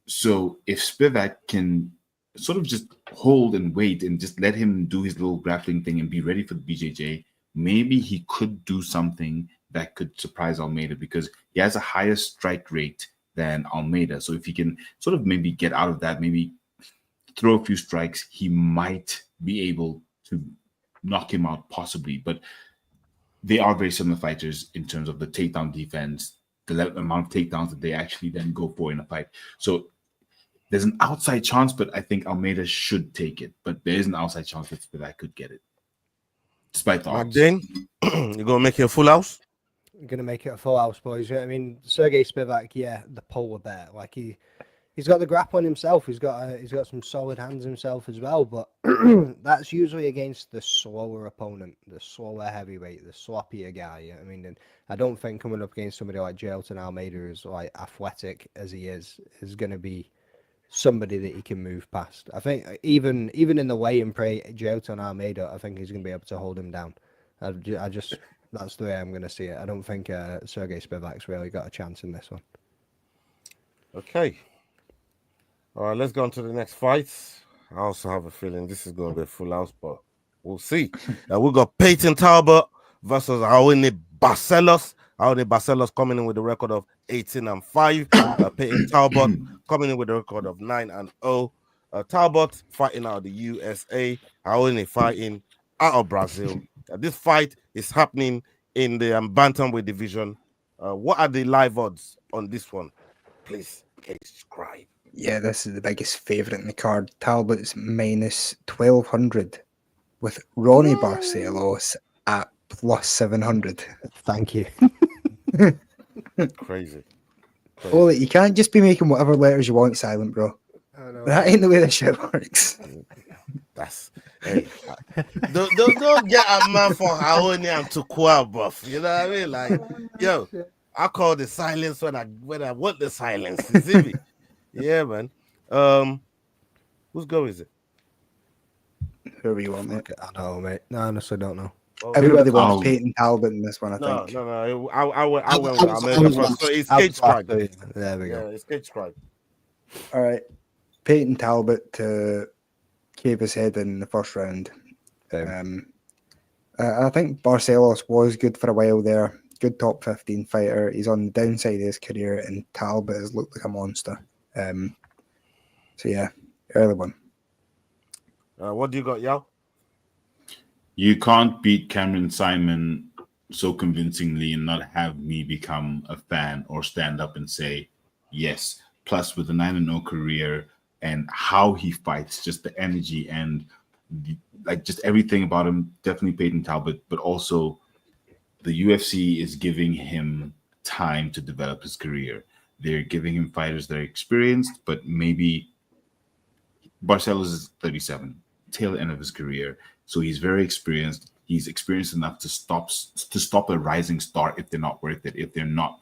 So if Spivak can sort of just hold and wait and just let him do his little grappling thing and be ready for the BJJ, maybe he could do something that could surprise Almeida because he has a higher strike rate than Almeida. So if he can sort of maybe get out of that, maybe throw a few strikes, he might be able to knock him out possibly. But they are very similar fighters in terms of the takedown defense, the amount of takedowns that they actually then go for in a fight. So there's an outside chance, but I think Almeida should take it. But there is an outside chance that I could get it. Despite the odds. You're going to make it a full house? I'm going to make it a full house, boys. I mean, Sergey Spivak, yeah, the polar bear. Like, he's got the grappling himself. He's got some solid hands himself as well. But that's usually against the slower opponent, the slower heavyweight, the sloppier guy. I mean, I don't think coming up against somebody like Jelton Almeida, who's like athletic as he is going to be somebody that he can move past. I think even in the weigh and pray, Jelton Almeida, I think he's going to be able to hold him down. I just that's the way I'm going to see it. I don't think Sergey Spivak's really got a chance in this one. Okay. All right, let's go on to the next fight. I also have a feeling this is going to be a full house, but we'll see. We've got Peyton Talbot versus Aone Barcelos. Aone Barcelos coming in with a record of 18-5. Peyton Talbot coming in with a record of 9-0. Talbot fighting out of the USA. Aone fighting out of Brazil. This fight is happening in the bantamweight division. What are the live odds on this one? Please subscribe. Yeah, this is the biggest favourite in the card. Talbot's minus 1,200 with Ronnie Barcelos at plus 700. Thank you. Crazy. Ollie, you can't just be making whatever letters you want silent, bro. That ain't the way this shit works. That's hey. Don't get a man for Haoni and Tukua buff. You know what I mean? Like, yo, I call the silence when I want the silence. You see me? Yeah, man. Whose go is it? Whoever you want, mate. I don't know, mate. No, I honestly don't know. Everybody wants Peyton Talbot in this one, I think. No. I went with America first. So it's Cage Scribe. There we go. Yeah, it's Cage Scribe. All right. Peyton Talbot to cave his head in the first round. I think Barcelos was good for a while there. Good top 15 fighter. He's on the downside of his career, and Talbot has looked like a monster. So yeah, early one. What do you got, Yao? You can't beat Cameron Simon so convincingly and not have me become a fan or stand up and say yes. Plus, with a 9-0 career and how he fights, just the energy and just everything about him, definitely Peyton Talbot. But also, the UFC is giving him time to develop his career. They're giving him fighters that are experienced, but maybe Barcelos is 37, tail end of his career. So he's very experienced. He's experienced enough to stop a rising star if they're not worth it, if they're not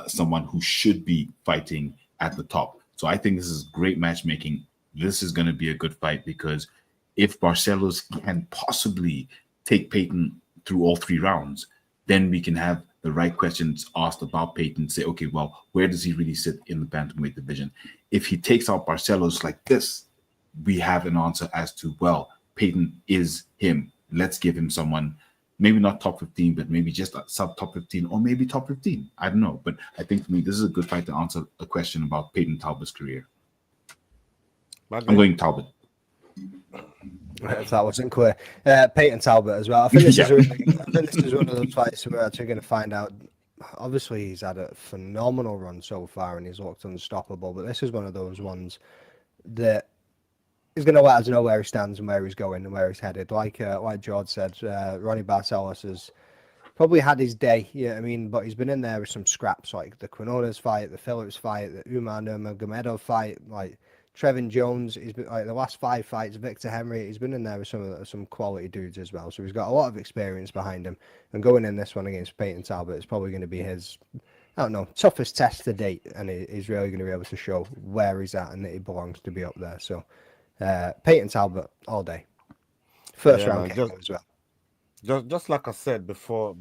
someone who should be fighting at the top. So I think this is great matchmaking. This is going to be a good fight because if Barcelos can possibly take Peyton through all 3 rounds, then we can have the right questions asked about Peyton. Say, okay, well, where does he really sit in the bantamweight division? If he takes out Barcelos like this, we have an answer as to, well, Peyton is him. Let's give him someone, maybe not top 15, but maybe just sub top 15 or maybe top 15. I don't know. But I think for me, this is a good fight to answer a question about Peyton Talbot's career. I'm going Talbot. If that wasn't clear. Peyton Talbot as well. I think this is one of those fights we're actually going to find out. Obviously, he's had a phenomenal run so far and he's looked unstoppable. But this is one of those ones that he's going to let us know where he stands and where he's going and where he's headed. Like George said, Ronnie Barcelos has probably had his day, I mean, but he's been in there with some scraps, like the Quinones fight, the Phillips fight, the Umar Nurmagomedov fight, like Trevin Jones. He's been like the last 5 fights, Victor Henry. He's been in there with some quality dudes as well. So he's got a lot of experience behind him. And going in this one against Peyton Talbot is probably going to be his, I don't know, toughest test to date. And he's really going to be able to show where he's at and that he belongs to be up there. So Peyton Talbot all day. First round KO as well. Just like I said before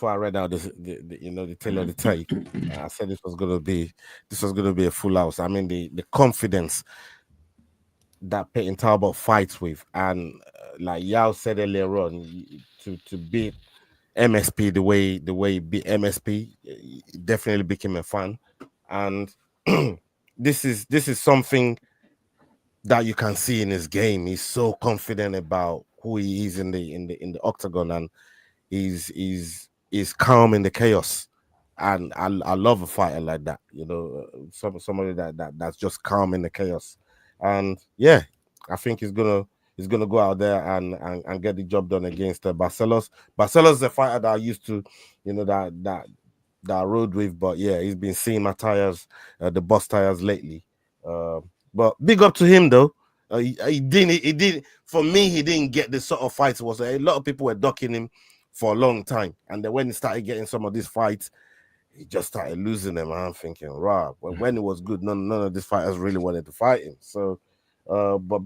I read out the tail of the tape, I said this was gonna be a full house. I mean the confidence that Peyton Talbot fights with, and like Yao said earlier on, to beat MSP the way he beat MSP, it definitely became a fan. And this is something that you can see in his game. He's so confident about who he is in the octagon, and he's calm in the chaos. And I love a fighter like that, somebody that's just calm in the chaos. And yeah, I think he's gonna go out there and get the job done against Barcelos. Barcelos is a fighter that I used to, that I rode with, but yeah, he's been seeing my tires, the Boss tires lately. But big up to him though. He didn't. For me, he didn't get the sort of fights. Was a lot of people were ducking him for a long time, and then when he started getting some of these fights, he just started losing them. And I'm thinking, wow. When it was good, none of these fighters really wanted to fight him. So, but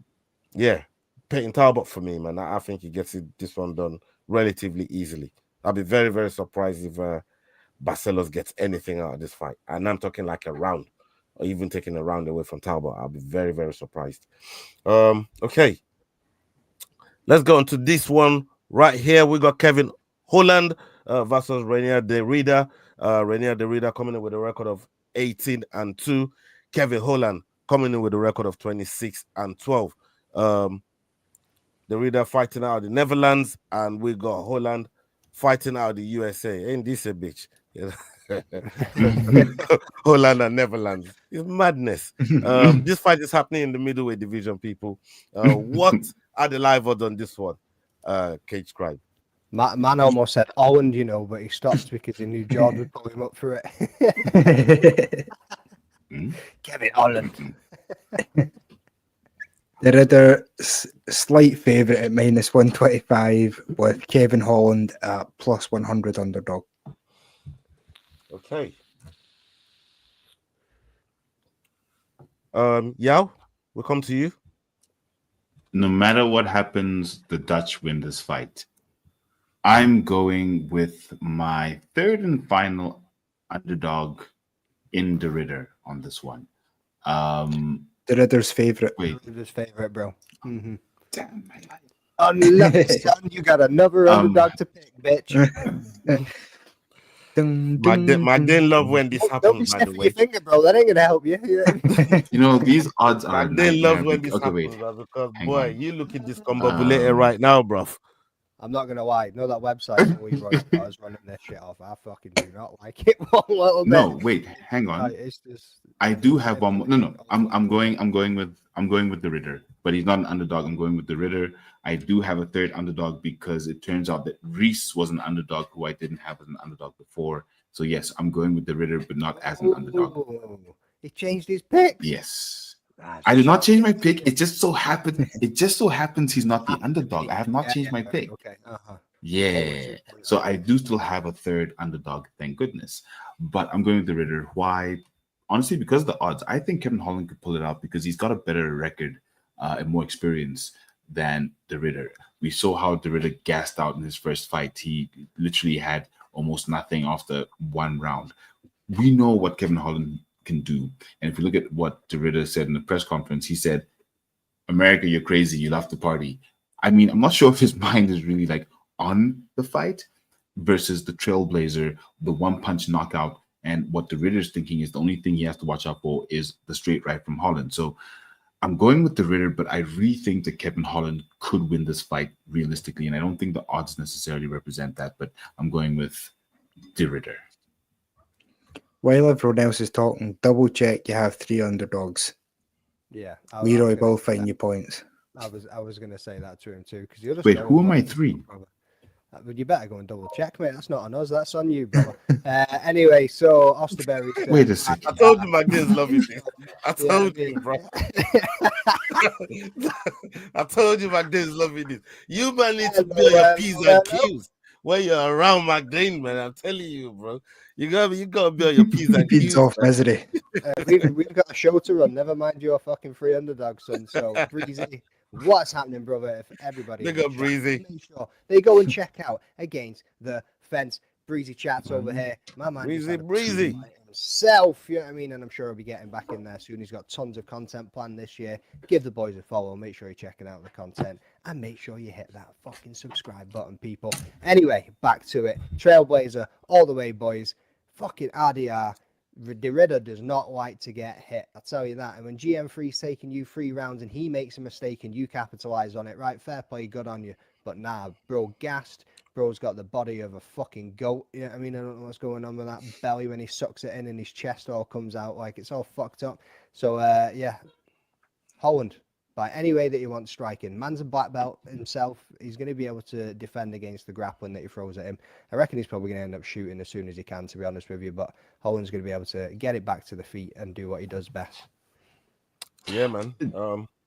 yeah, Peyton Talbot for me, man. I think he gets this one done relatively easily. I'll be very, very surprised if Barcelos gets anything out of this fight, and I'm talking like a round, or even taking a round away from Talbot. I'll be very, very surprised. Okay, let's go into this one right here. We got Kevin Holland versus Renier De Rida. Renier De Rida coming in with a record of 18-2. Kevin Holland coming in with a record of 26-12. De Rida fighting out of the Netherlands, and we got Holland fighting out of the USA. Ain't this a bitch? Holland and Netherlands. It's madness. This fight is happening in the middleweight division, people. What are the live odds on this one? Cage Scribe. Man almost said Holland, you know, but he stopped because he knew Jordan would pull him up for it. Kevin Holland. The other slight favourite at -125 with Kevin Holland at +100 underdog. Okay. Yao, we'll come to you. No matter what happens, the Dutch win this fight. I'm going with my third and final underdog in the Ritter on this one. The Ritter's favourite. Wait, His favorite, bro. Mm-hmm. damn my life. Unlucky, son. You got another underdog to pick, bitch. My didn't love when this Don't be happens, by the sniffing way. your finger, bro. That ain't gonna help you. You know, these odds are. I didn't love when because- this okay, happens, wait. bro, because Hang boy, on. you looking discombobulated right now, bruv. I'm not gonna lie. No, that website that we wrote is running this shit off. I fucking do not like it one little bit. No, wait, hang on. It's just, I do have one more. No. I'm going with the Ritter, but he's not an underdog. I'm going with the Ritter. I do have a third underdog because it turns out that Reese was an underdog who I didn't have as an underdog before. So yes, I'm going with the Ritter, but not as an underdog. He changed his pick. Yes. I did not change my pick. It just so happened. He's not the underdog. I have not changed my pick. Okay. Yeah. So I do still have a third underdog, thank goodness. But I'm going with the Ritter. Why? Honestly, because of the odds. I think Kevin Holland could pull it out because he's got a better record and more experience than the Ritter. We saw how the Ritter gassed out in his first fight. He literally had almost nothing after one round. We know what Kevin Holland can do. And if you look at what the Ritter said in the press conference, he said, America, you're crazy. You love to party. I mean, I'm not sure if his mind is really like on the fight versus the Trailblazer, the one-punch knockout. And what the Ritter's thinking is the only thing he has to watch out for is the straight right from Holland. So I'm going with the Ritter, but I really think that Kevin Holland could win this fight realistically. And I don't think the odds necessarily represent that, but I'm going with the Ritter. While everyone else is talking, double check you have 3 underdogs. Yeah. Leroy will find you points. I was gonna say that to him too because you're just. Wait, who are my 3? You better go and double check, mate. That's not on us. That's on you, brother. Anyway, so Osterberry. Wait a second. I told you my kids love you. I told you, bro. I told you my kids love you. You man need to build your P's and Q's when you're around McLean, man. I'm telling you, bro. You gotta build your P's and Q's. Beats off misery. We've got a show to run. Never mind your fucking 3 underdogs, son. So Breezy, what's happening, brother? If everybody, They got Breezy. Make sure they go and check out Against the Fence. Breezy chats over here. My man, Breezy. Himself, you know what I mean? And I'm sure he'll be getting back in there soon. He's got tons of content planned this year. Give the boys a follow. Make sure you're checking out the content and make sure you hit that fucking subscribe button, people. Anyway, back to it. Trailblazer, all the way, boys. Fucking RDR. The Ritter does not like to get hit. I'll tell you that. And when GM3's taking you 3 rounds and he makes a mistake and you capitalize on it, right? Fair play, good on you. But nah, bro, gassed. Bro's got the body of a fucking goat. You know what I mean? I don't know what's going on with that belly when he sucks it in and his chest all comes out. Like, it's all fucked up. So, yeah. Holland, by any way that he wants striking. Man's a black belt himself. He's going to be able to defend against the grappling that he throws at him. I reckon he's probably going to end up shooting as soon as he can, to be honest with you. But Holland's going to be able to get it back to the feet and do what he does best. Yeah, man.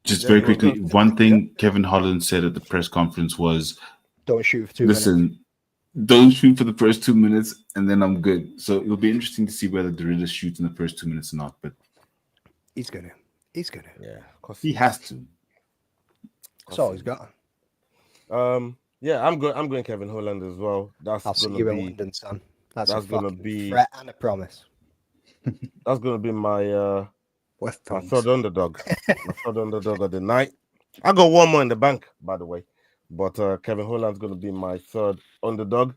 Just very quickly, one thing Kevin Holland said at the press conference was, don't shoot for 2 minutes. Listen, don't shoot for the first 2 minutes, and then I'm good. So it'll be interesting to see whether the Ritter shoots in the first 2 minutes or not. But he's gonna. Yeah, he has to. That's all he's got. Yeah, I'm going Kevin Holland as well. I'll see you in London, son. That's gonna be threat and a promise. That's gonna be my third underdog. My third underdog of the night. I got one more in the bank, by the way. But Kevin Holland's going to be my third underdog.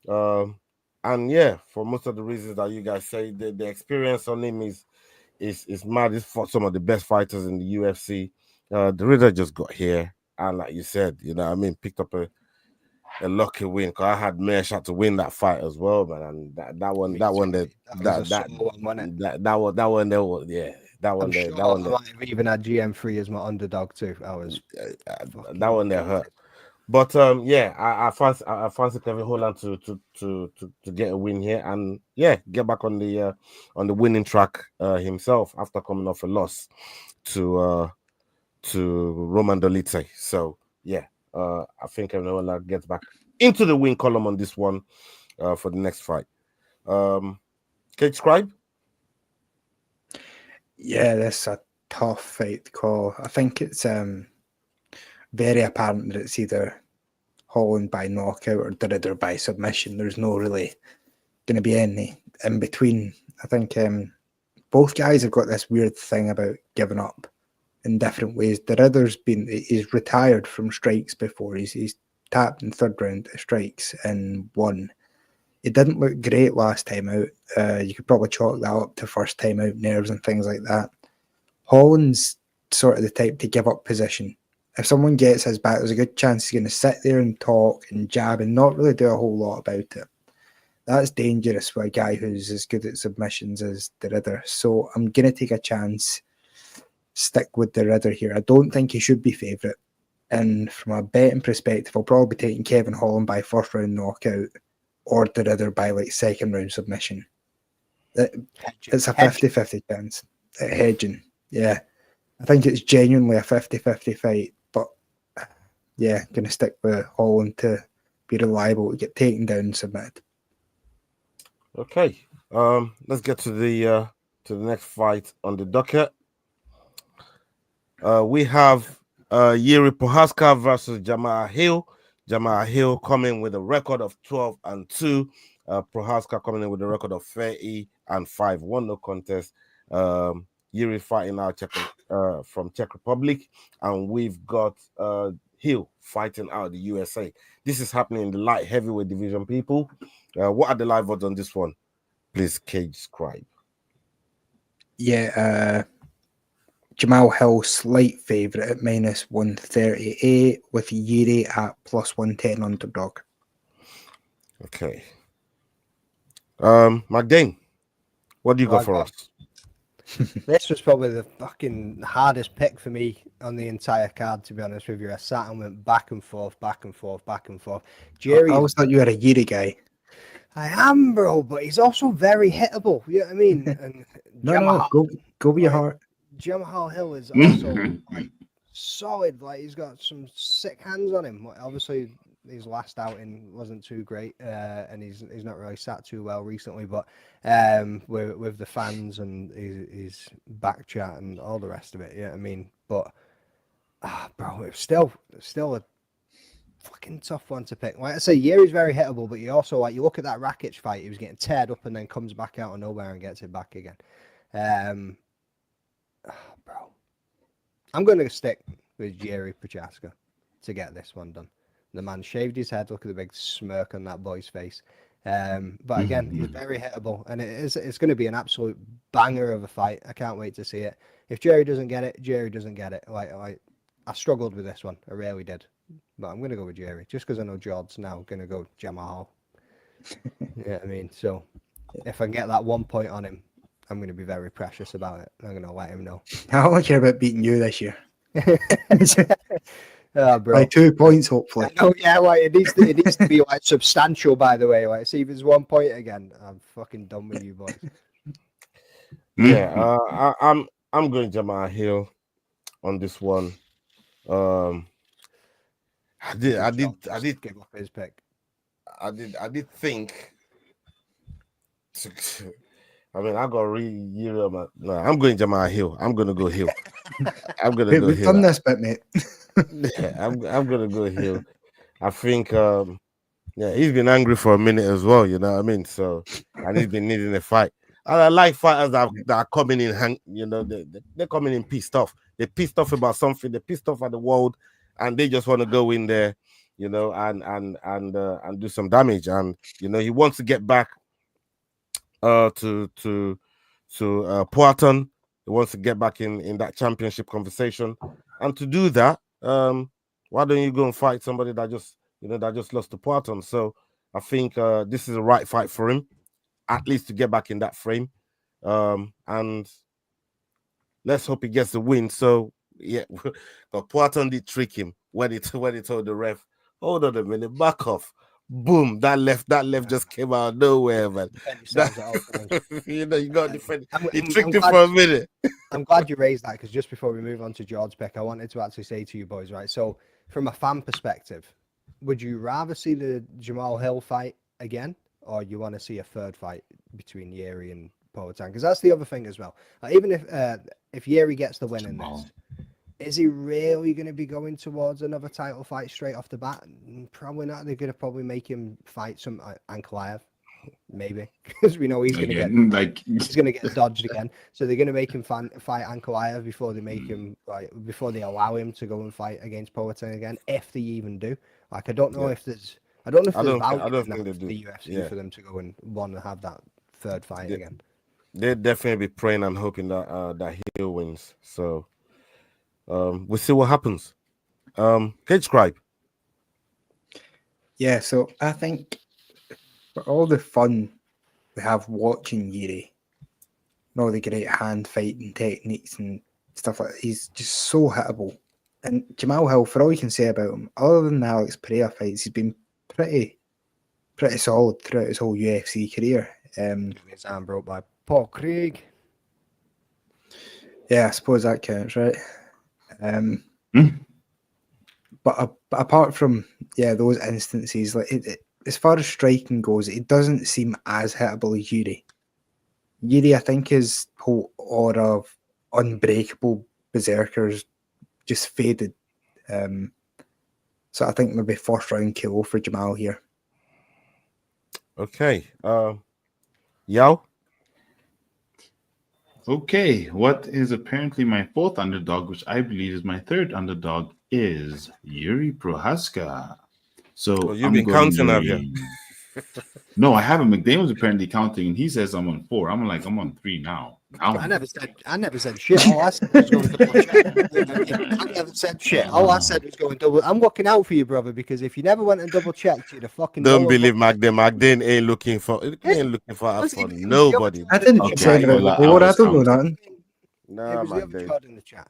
And yeah, for most of the reasons that you guys say, the experience on him is mad. He's fought some of the best fighters in the UFC. The Ritter just got here. And like you said, you know what I mean, picked up a lucky win. Because I had Mesh had to win that fight as well, man. And that one there, I've even had GM3 as my underdog too. That one there hurt. But yeah, I fancy Kevin Holland to get a win here and get back on the winning track himself after coming off a loss to Roman Dolidze. So yeah, I think Kevin Holland gets back into the win column on this one for the next fight. Cage Scribe? Yeah, that's a tough fight to call. I think it's very apparent that it's either Holland by knockout or Derrida by submission. There's no really going to be any in between. I think both guys have got this weird thing about giving up in different ways. He's retired from strikes before. He's tapped in third round strikes and won. It didn't look great last time out. You could probably chalk that up to first time out nerves and things like that. Holland's sort of the type to give up position. If someone gets his back, there's a good chance he's going to sit there and talk and jab and not really do a whole lot about it. That's dangerous for a guy who's as good at submissions as Derrida. So I'm going to take a chance, stick with Derrida here. I don't think he should be favourite. And from a betting perspective, I'll probably be taking Kevin Holland by first round knockout or Derrida by like second round submission. It's a 50-50 chance. Hedging. Yeah. I think it's genuinely a 50-50 fight. But yeah, going to stick with Holland to be reliable, to get taken down and submitted. Okay. Let's get to the next fight on the docket. We have Yuri Prochazka versus Jamahal Hill. Jamahal Hill coming with a record of 12-2. Prochazka coming in with a record of 30-5. Won no contest. Yuri fighting out from Czech Republic, and we've got Hill fighting out the USA. This is happening in the light heavyweight division, people. What are the live odds on this one? Please, Cage Scribe. Yeah, Jamahal Hill slight favourite at minus 138 with Yuri at plus 110 underdog. Okay. McDane, what do you got for us? This was probably the fucking hardest pick for me on the entire card, to be honest with you. I sat and went back and forth. Jerry, I always thought you were a Yuri guy. I am, bro, but he's also very hittable. You know what I mean? And No, go with your heart. Jamahal Hill is also solid. Like, he's got some sick hands on him. Obviously, his last outing wasn't too great, and he's not really sat too well recently. But with the fans and his back chat and all the rest of it, yeah, I mean, but bro, it's still a fucking tough one to pick. Like I say, Yuri's very hittable, but you also you look at that Rakic fight, he was getting teared up and then comes back out of nowhere and gets it back again. Bro, I'm going to stick with Yuri Prochazka to get this one done. The man shaved his head. Look at the big smirk on that boy's face. But again, he's very hittable, and it's going to be an absolute banger of a fight. I can't wait to see it. If Jerry doesn't get it, Jerry doesn't get it. Like I struggled with this one. I really did. But I'm going to go with Jerry, just because I know Jord's now going to go Jamahal. Yeah, I mean, so if I can get that 1 point on him, I'm going to be very precious about it. I'm going to let him know. I don't care about beating you this year. Oh, bro. By 2 points, hopefully. Oh yeah, like it needs to be like substantial. By the way, like see if it's 1 point again, I'm fucking done with you boys. Yeah, I'm going Jamahal Hill on this one. I did give up his pick. I did think. I mean, I got no, I'm going Jamahal Hill. I'm gonna go Hill. I'm gonna go We've Hill. done this bit, mate. Yeah, I'm gonna go Hill. I think he's been angry for a minute as well, you know what I mean? So, and he's been needing a fight. And I like fighters that are coming in, they're coming in pissed off. They're pissed off about something. They're pissed off at the world, and they just want to go in there, you know, and do some damage. And you know, he wants to get back to Poatan. He wants to get back in that championship conversation, and to do that, why don't you go and fight somebody that just lost to Poatan? So I think this is the right fight for him, at least to get back in that frame, and let's hope he gets the win. So yeah, but Poatan did trick him when he told the ref Hold on a minute, back off. Boom, that left just came out of nowhere, man. You know, you got to defend. He tricked you for a minute. I'm glad you raised that, because just before we move on to George Beck, I wanted to actually say to you boys, right? So, from a fan perspective, would you rather see the Jamal Hill fight again, or you want to see a third fight between Yeri and Poatan? Because that's the other thing as well. Even if Yeri gets the win in this, is he really going to be going towards another title fight straight off the bat? Probably not. They're going to probably make him fight some Ankalaev, maybe, because we know he's going to get dodged again. So they're going to make him fight Ankalaev before they make him before they allow him to go and fight against Poatan again, if they even do. Like, I don't know if there's value in that for the UFC for them to go and want to have that third fight again. They'd definitely be praying and hoping that that Hill wins. So. We'll see what happens. Cage Scribe. Yeah, so I think for all the fun we have watching Yuri, and all the great hand fighting techniques and stuff like that, he's just so hittable. And Jamal Hill, for all you can say about him, other than the Alex Pereira fights, he's been pretty solid throughout his whole UFC career. His arm broke by Paul Craig. Yeah, I suppose that counts, right? But apart from those instances, like as far as striking goes, it doesn't seem as hittable as Yuri. Yuri, I think his whole aura of unbreakable berserkers just faded. So I think maybe first round KO for Jamal here. Okay. Yao? Okay, what is apparently my fourth underdog, which I believe is my third underdog, is Yuri Prohaska. So you've been counting, have you? No, I haven't. McDamon's apparently counting, and he says I'm on 4. I'm on 3 now. I never said shit. All I said was going double check. I never said shit. All I said was going double. I'm looking out for you, brother, because if you never went and double checked, you'd have fucking. Don't believe Magdane. Magdane ain't looking for us for nobody. I didn't say about the board. I don't know nothing. Nah, Magdane. In the chat.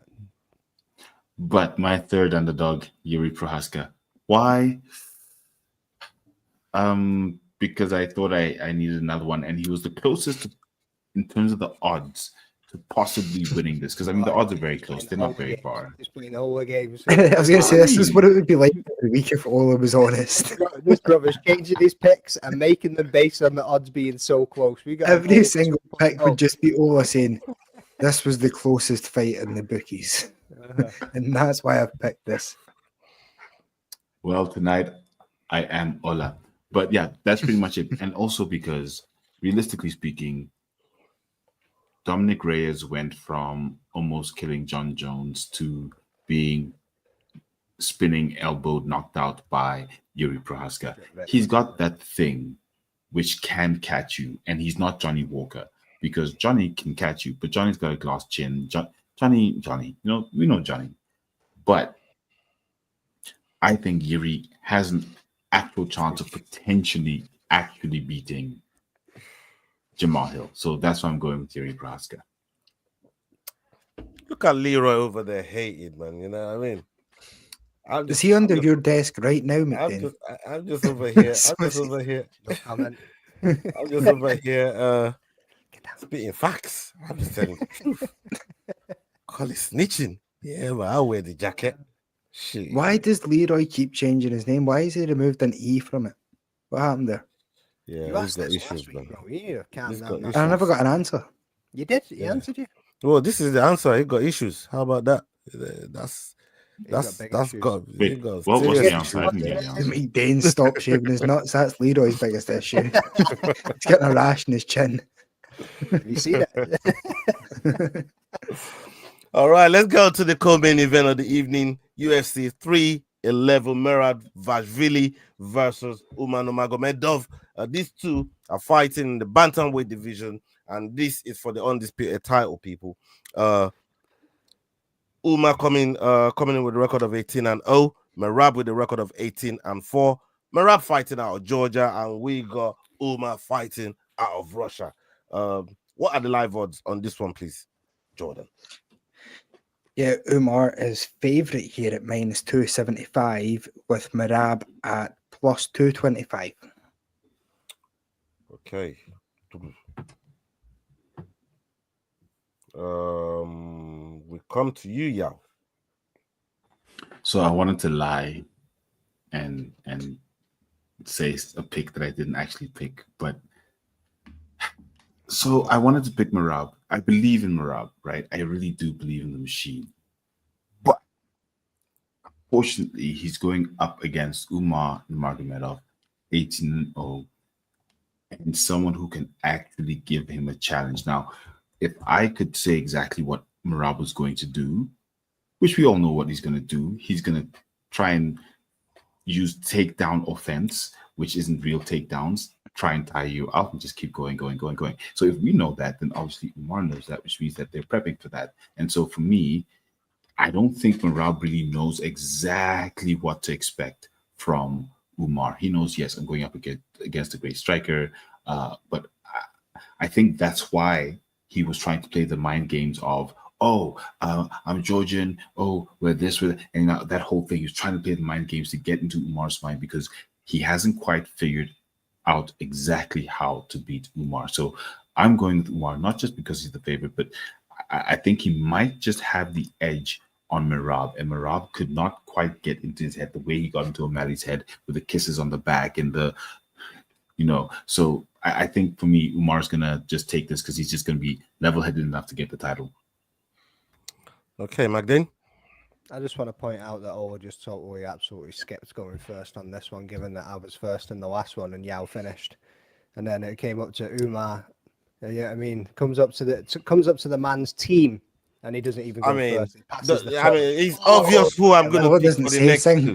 But my third underdog, Yuri Prohaska. Why? Because I thought I needed another one, and he was the closest in terms of the odds to possibly winning this. Because I mean, the odds are very close; they're not very far. He's playing all the games. I was going to say this is what it would be like every week if Ola was honest. This brother's changing his picks and making them based on the odds being so close. We got every single pick would just be Ola saying, "This was the closest fight in the bookies," and that's why I've picked this. Well, tonight I am Ola. But yeah, that's pretty much it. And also because, realistically speaking, Dominic Reyes went from almost killing John Jones to being spinning, elbowed, knocked out by Yuri Prohaska. He's got that thing which can catch you, and he's not Johnny Walker, because Johnny can catch you, but Johnny's got a glass chin. Johnny, you know, we know Johnny. But I think Yuri has an actual chance of potentially actually beating Jamal Hill. So that's why I'm going with Yuri Prohaska. Look at Leroy over there hating, man. You know what I mean? Is he under your desk right now, McDain? I'm just over here. I'm just over here. I'm just over here spitting facts. I'm just telling the truth. Call it snitching. Yeah, but I'll wear the jacket. Shit. Why does Leroy keep changing his name? Why has he removed an E from it? What happened there? Yeah, he's got issues, man. I never got an answer. You did? He answered you? Well, this is the answer. He got issues. How about that? That's got. Wait, what was the answer? Dane stopped shaving his nuts. That's Leroy's biggest issue. He's getting a rash in his chin. You see that? All right, let's go to the co-main event of the evening. UFC 311, Merab Vashvili versus Umar Nurmagomedov. These two are fighting in the bantamweight division, and this is for the undisputed title, people. Umar coming in with a record of 18-0. Merab with a record of 18-4. Merab fighting out of Georgia, and we got Umar fighting out of Russia. What are the live odds on this one, please, Jordan? Yeah, Umar is favourite here at -275 with Merab at +225. Okay. We come to you, Yao. So I wanted to lie and say a pick that I didn't actually pick, but so I wanted to pick Merab. I believe in Merab, right? I really do believe in the machine. But fortunately, he's going up against Umar Nurmagomedov, 18-0, and someone who can actually give him a challenge. Now, if I could say exactly what Merab was going to do, which we all know what he's going to do, he's going to try and use takedown offense, which isn't real takedowns, try and tire you out and just keep going. So if we know that, then obviously Umar knows that, which means that they're prepping for that. And so for me, I don't think Merab really knows exactly what to expect from Umar. He knows, yes, I'm going up against a great striker, but I think that's why he was trying to play the mind games of, I'm Georgian, we're this, and that whole thing. He was trying to play the mind games to get into Umar's mind because he hasn't quite figured out exactly how to beat Umar. So I'm going with Umar, not just because he's the favorite, but I think he might just have the edge on Merab, and Merab could not quite get into his head the way he got into O'Malley's head with the kisses on the back and so I think for me, Umar's going to just take this because he's just going to be level-headed enough to get the title. Okay, Magdane. I just want to point out that Ola just totally absolutely skipped going first on this one, given that I was first in the last one and Yao finished, and then it came up to Umar. Yeah, I mean, comes up to the man's team, and he doesn't even go first. It's obvious who I'm going to pick for the next two.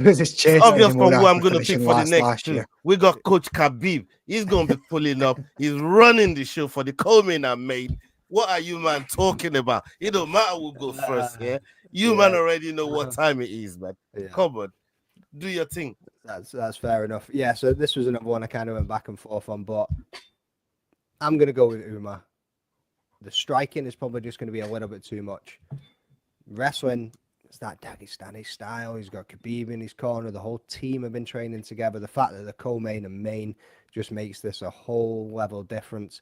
It's obvious from who I'm going to pick for the next two. We got Coach Khabib. He's going to be pulling up. He's running the show for the co-main and main. What are you, man, talking about? It don't matter who go first here. You, man, already know what time it is, man. Yeah. Come on. Do your thing. That's fair enough. Yeah, so this was another one I kind of went back and forth on, but I'm going to go with Umar. The striking is probably just going to be a little bit too much. Wrestling, it's that Dagestani style. He's got Khabib in his corner. The whole team have been training together. The fact that the co-main and main just makes this a whole level difference.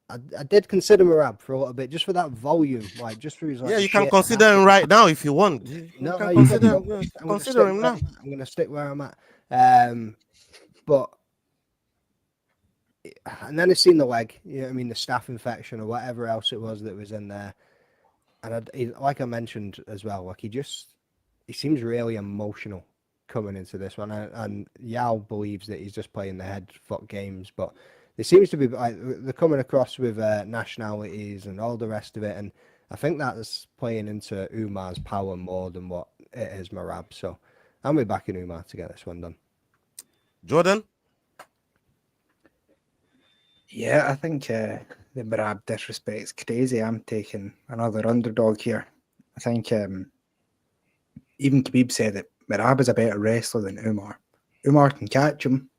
I did consider Merab for a little bit, just for that volume, like just for his. Like, yeah, you can consider him right now if you want. Consider him now. I'm going to stick where I'm at. But and then I've seen the leg. You know what I mean, the staph infection or whatever else it was that was in there. And like I mentioned as well, like he seems really emotional coming into this one. And Yao believes that he's just playing the head fuck games, but. There seems to be like they're coming across with nationalities and all the rest of it, and I think that is playing into Umar's power more than what it is Merab. So I'm be backing Umar to get this one done. Jordan? Yeah, I think the Merab disrespect's crazy. I'm taking another underdog here. I think even Khabib said that Merab is a better wrestler than Umar. Umar can catch him.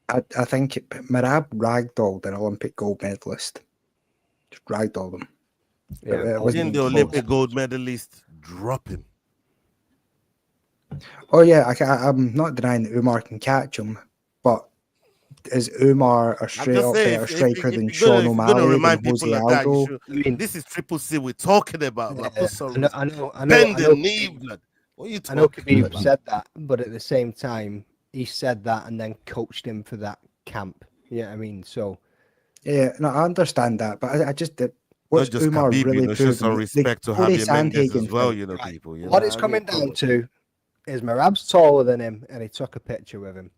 I think Merab ragdolled an Olympic gold medalist. Just ragdolled him. Yeah, in the Olympic gold medalist, drop him. Oh yeah, I'm not denying that Umar can catch him, but is Umar a straight up better striker than Sean O'Malley than Jose Aldo? This is Triple C we're talking about. Yeah, I know. Bend the knee, blood. What are you talking about? I know Khabib said that, but at the same time, he said that and then coached him for that camp. Yeah, I mean, so. Yeah, no, I understand that, but I just what's just Umar Khabib, really show some respect to Javier Mendez as well, people. What it's coming down to is Merab's taller than him, and he took a picture with him.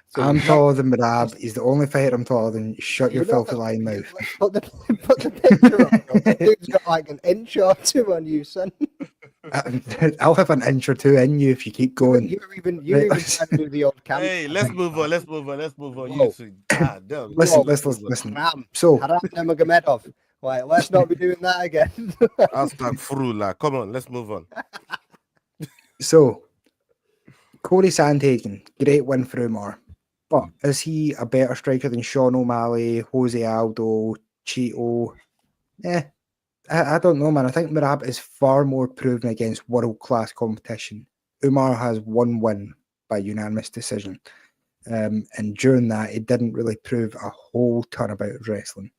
So I'm taller than Merab. He's the only fighter I'm taller than. Shut your filthy lying mouth. Put the picture up. The dude's got like an inch or two on you, son. I'll have an inch or two in you if you keep going. You're even trying to do the old camp. Hey, let's move on. Listen. So, Haram Nurmagomedov. Like, let's not be doing that again. Astaghfirullah. Come on, let's move on. So, Corey Sandhagen, great win for Umar. But is he a better striker than Sean O'Malley, Jose Aldo, Cheeto? I don't know, man. I think Merab is far more proven against world-class competition. Umar has one win by unanimous decision. And during that, he didn't really prove a whole ton about wrestling.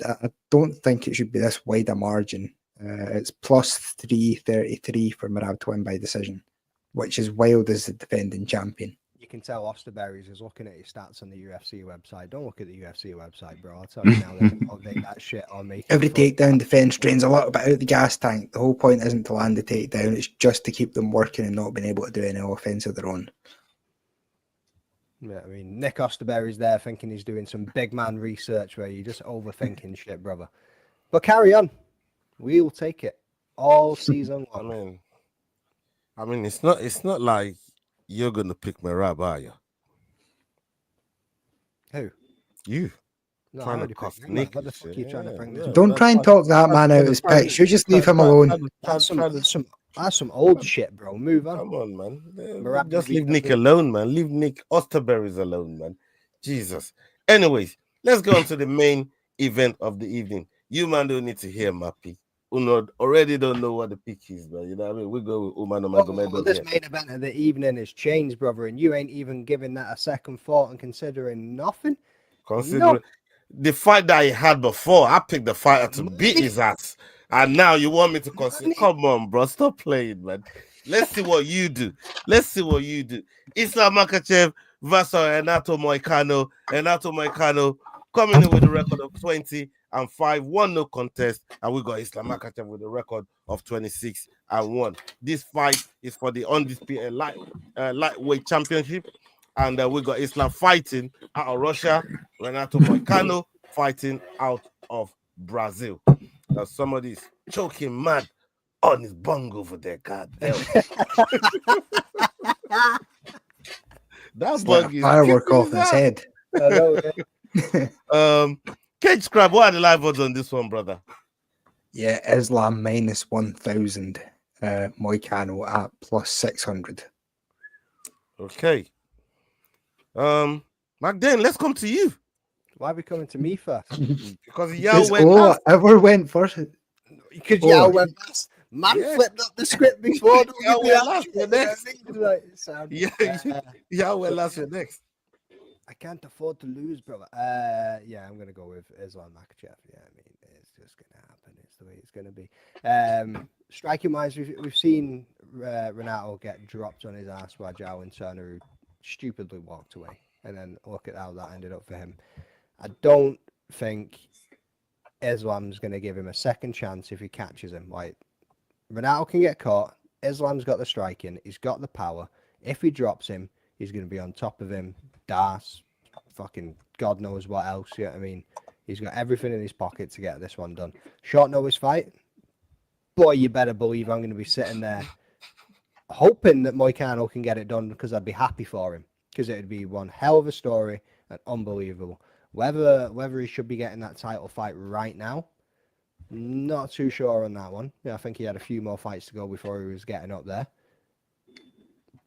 I don't think it should be this wide a margin. It's plus 333 for Merab to win by decision, which is wild as the defending champion. You can tell Osterberry's is looking at his stats on the UFC website. Don't look at the UFC website, bro. I'll tell you now, they can update that shit on me. Every takedown defense drains a little bit out the gas tank. The whole point isn't to land the takedown, it's just to keep them working and not being able to do any offense of their own. Yeah, I mean, Nick Osterberry's there thinking he's doing some big man research where you're just overthinking shit, brother. But carry on. We'll take it all season long. I mean, it's not like you're gonna pick Merab, are you? Who? You. No, Trying to cost Nick. What the fuck are you trying to bring this? Don't try and talk that man out of his picks. You just leave him alone. That's some old shit, bro. Move on. Come on, man. Merab Just leave Nick alone, man. Leave Nick Osterberry's alone, man. Jesus. Anyways, let's go on to the main event of the evening. You, man, don't need to hear my pick. Uno already don't know what the pick is, but you know what I mean? We go with Umar Nurmagomedov. This main event of the evening has changed, brother, and you ain't even giving that a second thought and considering nothing. Considering the fight that he had before, I picked the fighter to beat his ass. And now you want me to consider? Come on, bro. Stop playing, man. Let's see what you do. Islam Makhachev versus Renato Moicano. Renato Moicano coming in with a record of 20-5, 1-0 contest. And we got Islam Makhachev with a record of 26-1. This fight is for the undisputed lightweight championship. And we got Islam fighting out of Russia. Renato Moicano fighting out of Brazil. Now somebody's choking mad on his bung over there. God damn. That bug is firework off his head. Cage Scrab, what are the live odds on this one, brother? Yeah, Islam minus 1,000. Moicano at plus 600. Okay. Magdane, let's come to you. Why are we coming to me first? Because Yao went last. Ever went first. Because Yao went last. Man flipped up the script before. Yao went last. You're next. Yao went last. You're next. I can't afford to lose, brother. Yeah, I'm gonna go with Islam Makhachev. Yeah, I mean, it's just gonna happen. It's the way it's gonna be. Striking wise, we've seen Renato get dropped on his ass by Joao and Turner, who stupidly walked away, and then look at how that ended up for him. I don't think Islam's gonna give him a second chance if he catches him. Like, Renato can get caught. Islam's got the striking. He's got the power. If he drops him, he's gonna be on top of him. Das, fucking God knows what else. You know what I mean? He's got everything in his pocket to get this one done. Short notice fight. Boy, you better believe I'm going to be sitting there hoping that Moicano can get it done, because I'd be happy for him, because it would be one hell of a story and unbelievable. Whether he should be getting that title fight right now, not too sure on that one. Yeah, I think he had a few more fights to go before he was getting up there.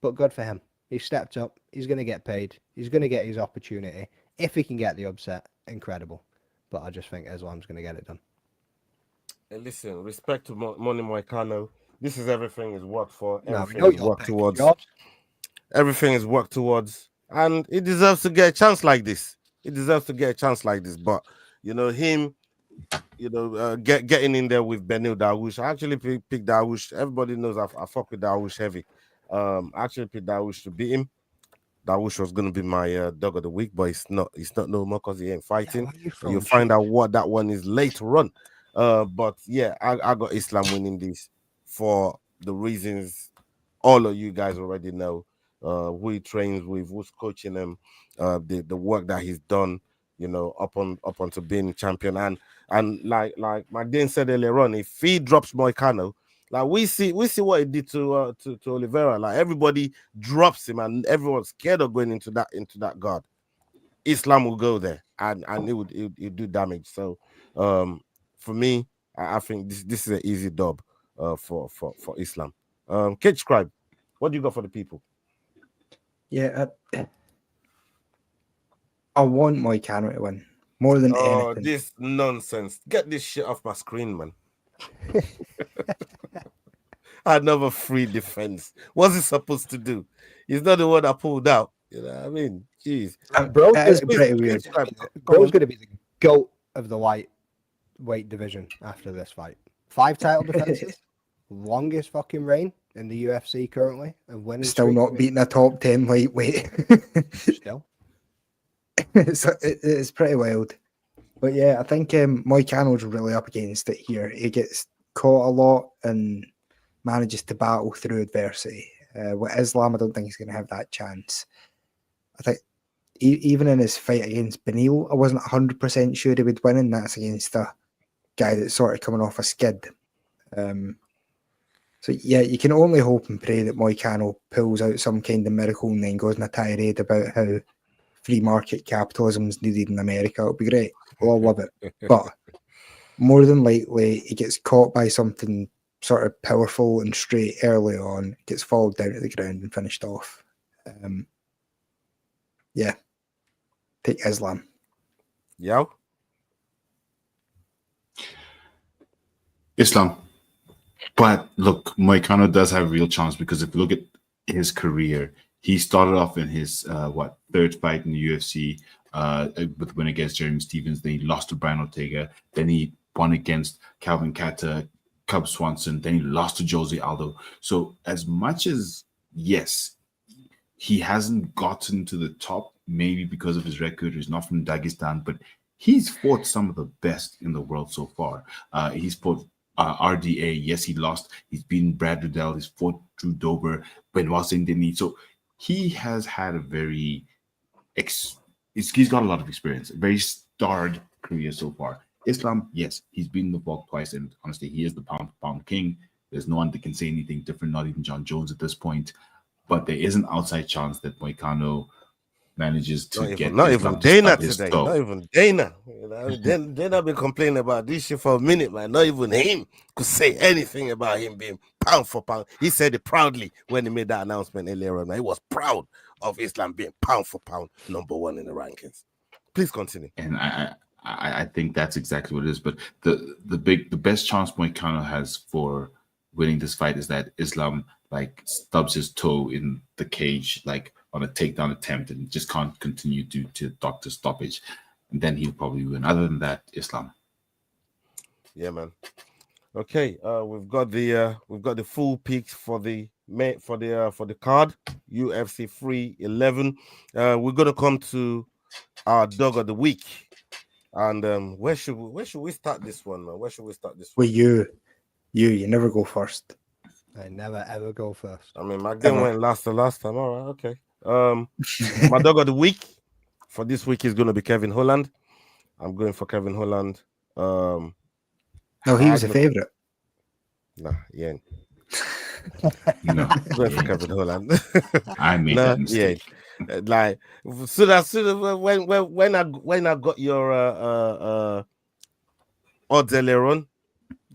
But good for him. He stepped up. He's going to get paid. He's going to get his opportunity. If he can get the upset, incredible. But I just think Islam's going to get it done. Hey, listen, respect to Money Moicano. This is everything is worked for. Everything is worked towards. Everything is worked towards. And he deserves to get a chance like this. But, you know, him, getting in there with Benil Dawush. I actually picked Dawush. Everybody knows I fuck with Dawush heavy. I actually picked Dawush to beat him. Dawush was going to be my dog of the week, but it's not no more because he ain't fighting. Yeah, you'll find out what that one is later on. But yeah, I got Islam winning this for the reasons all of you guys already know. Who he trains with, who's coaching him, the work that he's done, up onto being champion. And like Magdane said earlier on, if he drops Moicano, like we see what he did to Oliveira. Like, everybody drops him, and everyone's scared of going into that guard. Islam will go there, and it would do damage. So for me, I think this is an easy dub for Islam. Cage Scribe, what do you got for the people? Yeah, I want Moicano to win. more than Oh, anything. this nonsense. Get this shit off my screen, man. Another free defense. What's he supposed to do? He's not the one that pulled out. You know what I mean? Jeez. Bro's pretty weird. going to be the GOAT of the lightweight division after this fight. 5 title defenses, longest fucking reign in the UFC currently, and winning. Still not beating a top 10 lightweight. Still. It's pretty wild. But yeah, I think Moicano's really up against it here. He gets caught a lot and manages to battle through adversity. With Islam, I don't think he's going to have that chance. I think even in his fight against Beneil, I wasn't 100% sure he would win, and that's against a guy that's sort of coming off a skid. So yeah, you can only hope and pray that Moicano pulls out some kind of miracle and then goes in a tirade about how free market capitalism is needed in America. It'll be great. We'll all love it. But more than likely, he gets caught by something sort of powerful and straight early on, gets followed down to the ground and finished off. Yeah. Take Islam. Yeah. Islam. But look, Moicano does have a real chance because if you look at his career, he started off in his third fight in the UFC with win against Jeremy Stevens. Then he lost to Brian Ortega. Then he won against Calvin Kattar, Cub Swanson. Then he lost to Jose Aldo. So as much as, yes, he hasn't gotten to the top, maybe because of his record, he's not from Dagestan, but he's fought some of the best in the world so far. He's fought RDA. Yes, he lost. He's beaten Brad Riddell. He's fought Drew Dober, Benoit Saint-Denis. So he has had a very, he's got a lot of experience, a very starred career so far. Islam, yes, he's been the ball twice, and honestly, he is the pound king. There's no one that can say anything different, not even John Jones at this point. But there is an outside chance that Moicano manages to get not even Dana today. Toe. Not even Dana. You know, Dana been complaining about this shit for a minute, man. Not even him could say anything about him being pound for pound. He said it proudly when he made that announcement earlier on. He was proud of Islam being pound for pound #1 in the rankings. Please continue. And I think that's exactly what it is. But the best chance Moicano has for winning this fight is that Islam like stubs his toe in the cage, like on a takedown attempt, and just can't continue due to doctor stoppage, and then he'll probably win. Other than that, Islam. Yeah, man. Okay, we've got the full picks for the card, UFC 311. We're gonna come to our dog of the week, and where should we start this one, man? Where should we start this one? Well, you never go first. I never ever go first. I mean, my game went last the last time. All right, okay. My dog of the week for this week is going to be Kevin Holland. I'm going for Kevin Holland. No, he was a favorite. Nah, yeah. No, I'm going for Kevin Holland. I made that mistake. Yeah. Like soon as when I got your odds earlier on,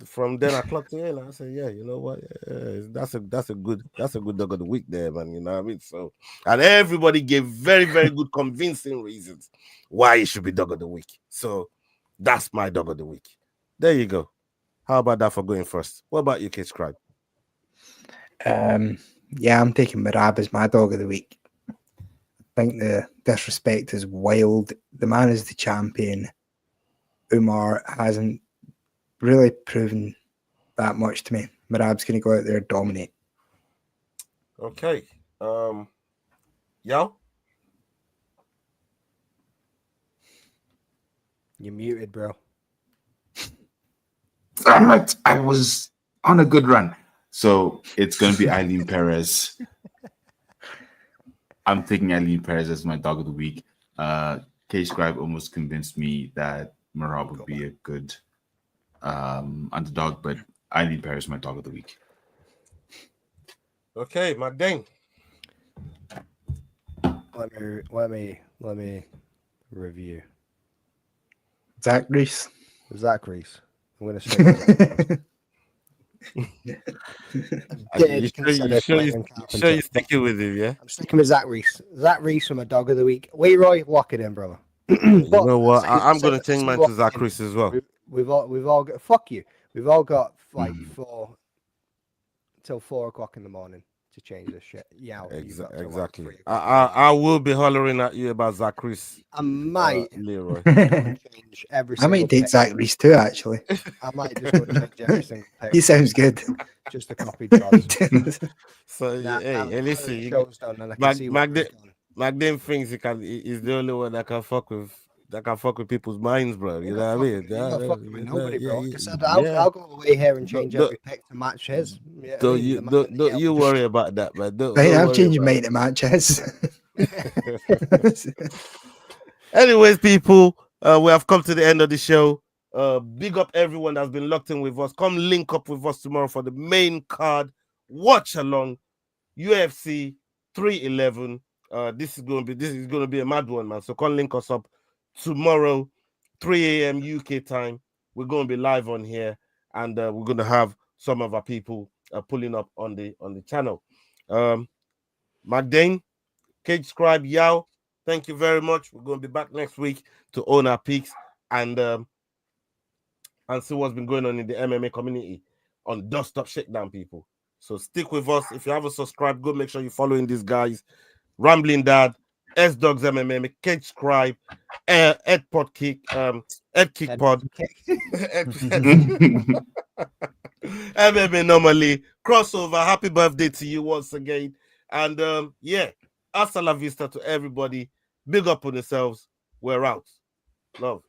from then I clocked it in. I said, yeah, you know what? That's a good dog of the week there, man. You know what I mean? So, and everybody gave very, very good convincing reasons why it should be dog of the week. So that's my dog of the week. There you go. How about that for going first? What about you, Kid Scribe? Yeah, I'm taking Merab as my dog of the week. I think the disrespect is wild. The man is the champion. Umar hasn't really proven that much to me. Merab's going to go out there and dominate. Okay. Yo? You're muted, bro. Damn it, I was on a good run. So it's going to be Eileen Perez. I'm taking Eileen Perez as my dog of the week. K-Scribe almost convinced me that Merab would be a good underdog, but Eileen Perez is my dog of the week. Okay, my dang. Let me review. Zach Reese. Zach Reese. I'm going to say. You sure you're sticking with him, yeah? I'm sticking with Zach Reese. Zach Reese from a dog of the week. Leroy, lock it in, brother. You know what? I'm going to change mine to Zachris as well. We've all got, fuck you. We've all got like till 4 o'clock in the morning to change this shit. Yeah, exactly. I will be hollering at you about Zachris. I might Leroy. change every. I might take Zachris too. Actually, I might just go change every single pick. He sounds good. Just to copy John's. So hey, listen, Magdane thinks he's the only one that can fuck with people's minds, bro. You know what I mean? You're not fucking with nobody, bro. I'll go away here and change every pick to match his. Don't you worry about that, man. I'm changing mine to match his. Anyways, people, we have come to the end of the show. Big up everyone that's been locked in with us. Come link up with us tomorrow for the main card. Watch along UFC 311. This is going to be a mad one, man. So come link us up tomorrow, 3 a.m. UK time. We're going to be live on here, and we're going to have some of our people pulling up on the channel. Magdane, Cage Scribe, Yao, thank you very much. We're going to be back next week to own our picks and see what's been going on in the MMA community on Dust Up Shakedown, people. So stick with us. If you haven't subscribed, go make sure you're following these guys. Rambling Dad, S Dogs MMA, Cage Scribe, Ed Pod Kick, Ed Kick Pod, MMA Normally, Crossover. Happy birthday to you once again. And hasta la vista to everybody. Big up on yourselves. We're out. Love.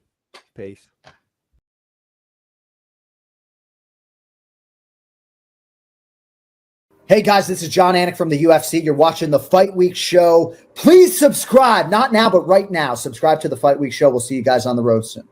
Peace. Hey guys, this is John Anik from the UFC. You're watching the Fight Week Show. Please subscribe. Not now, but right now. Subscribe to the Fight Week Show. We'll see you guys on the road soon.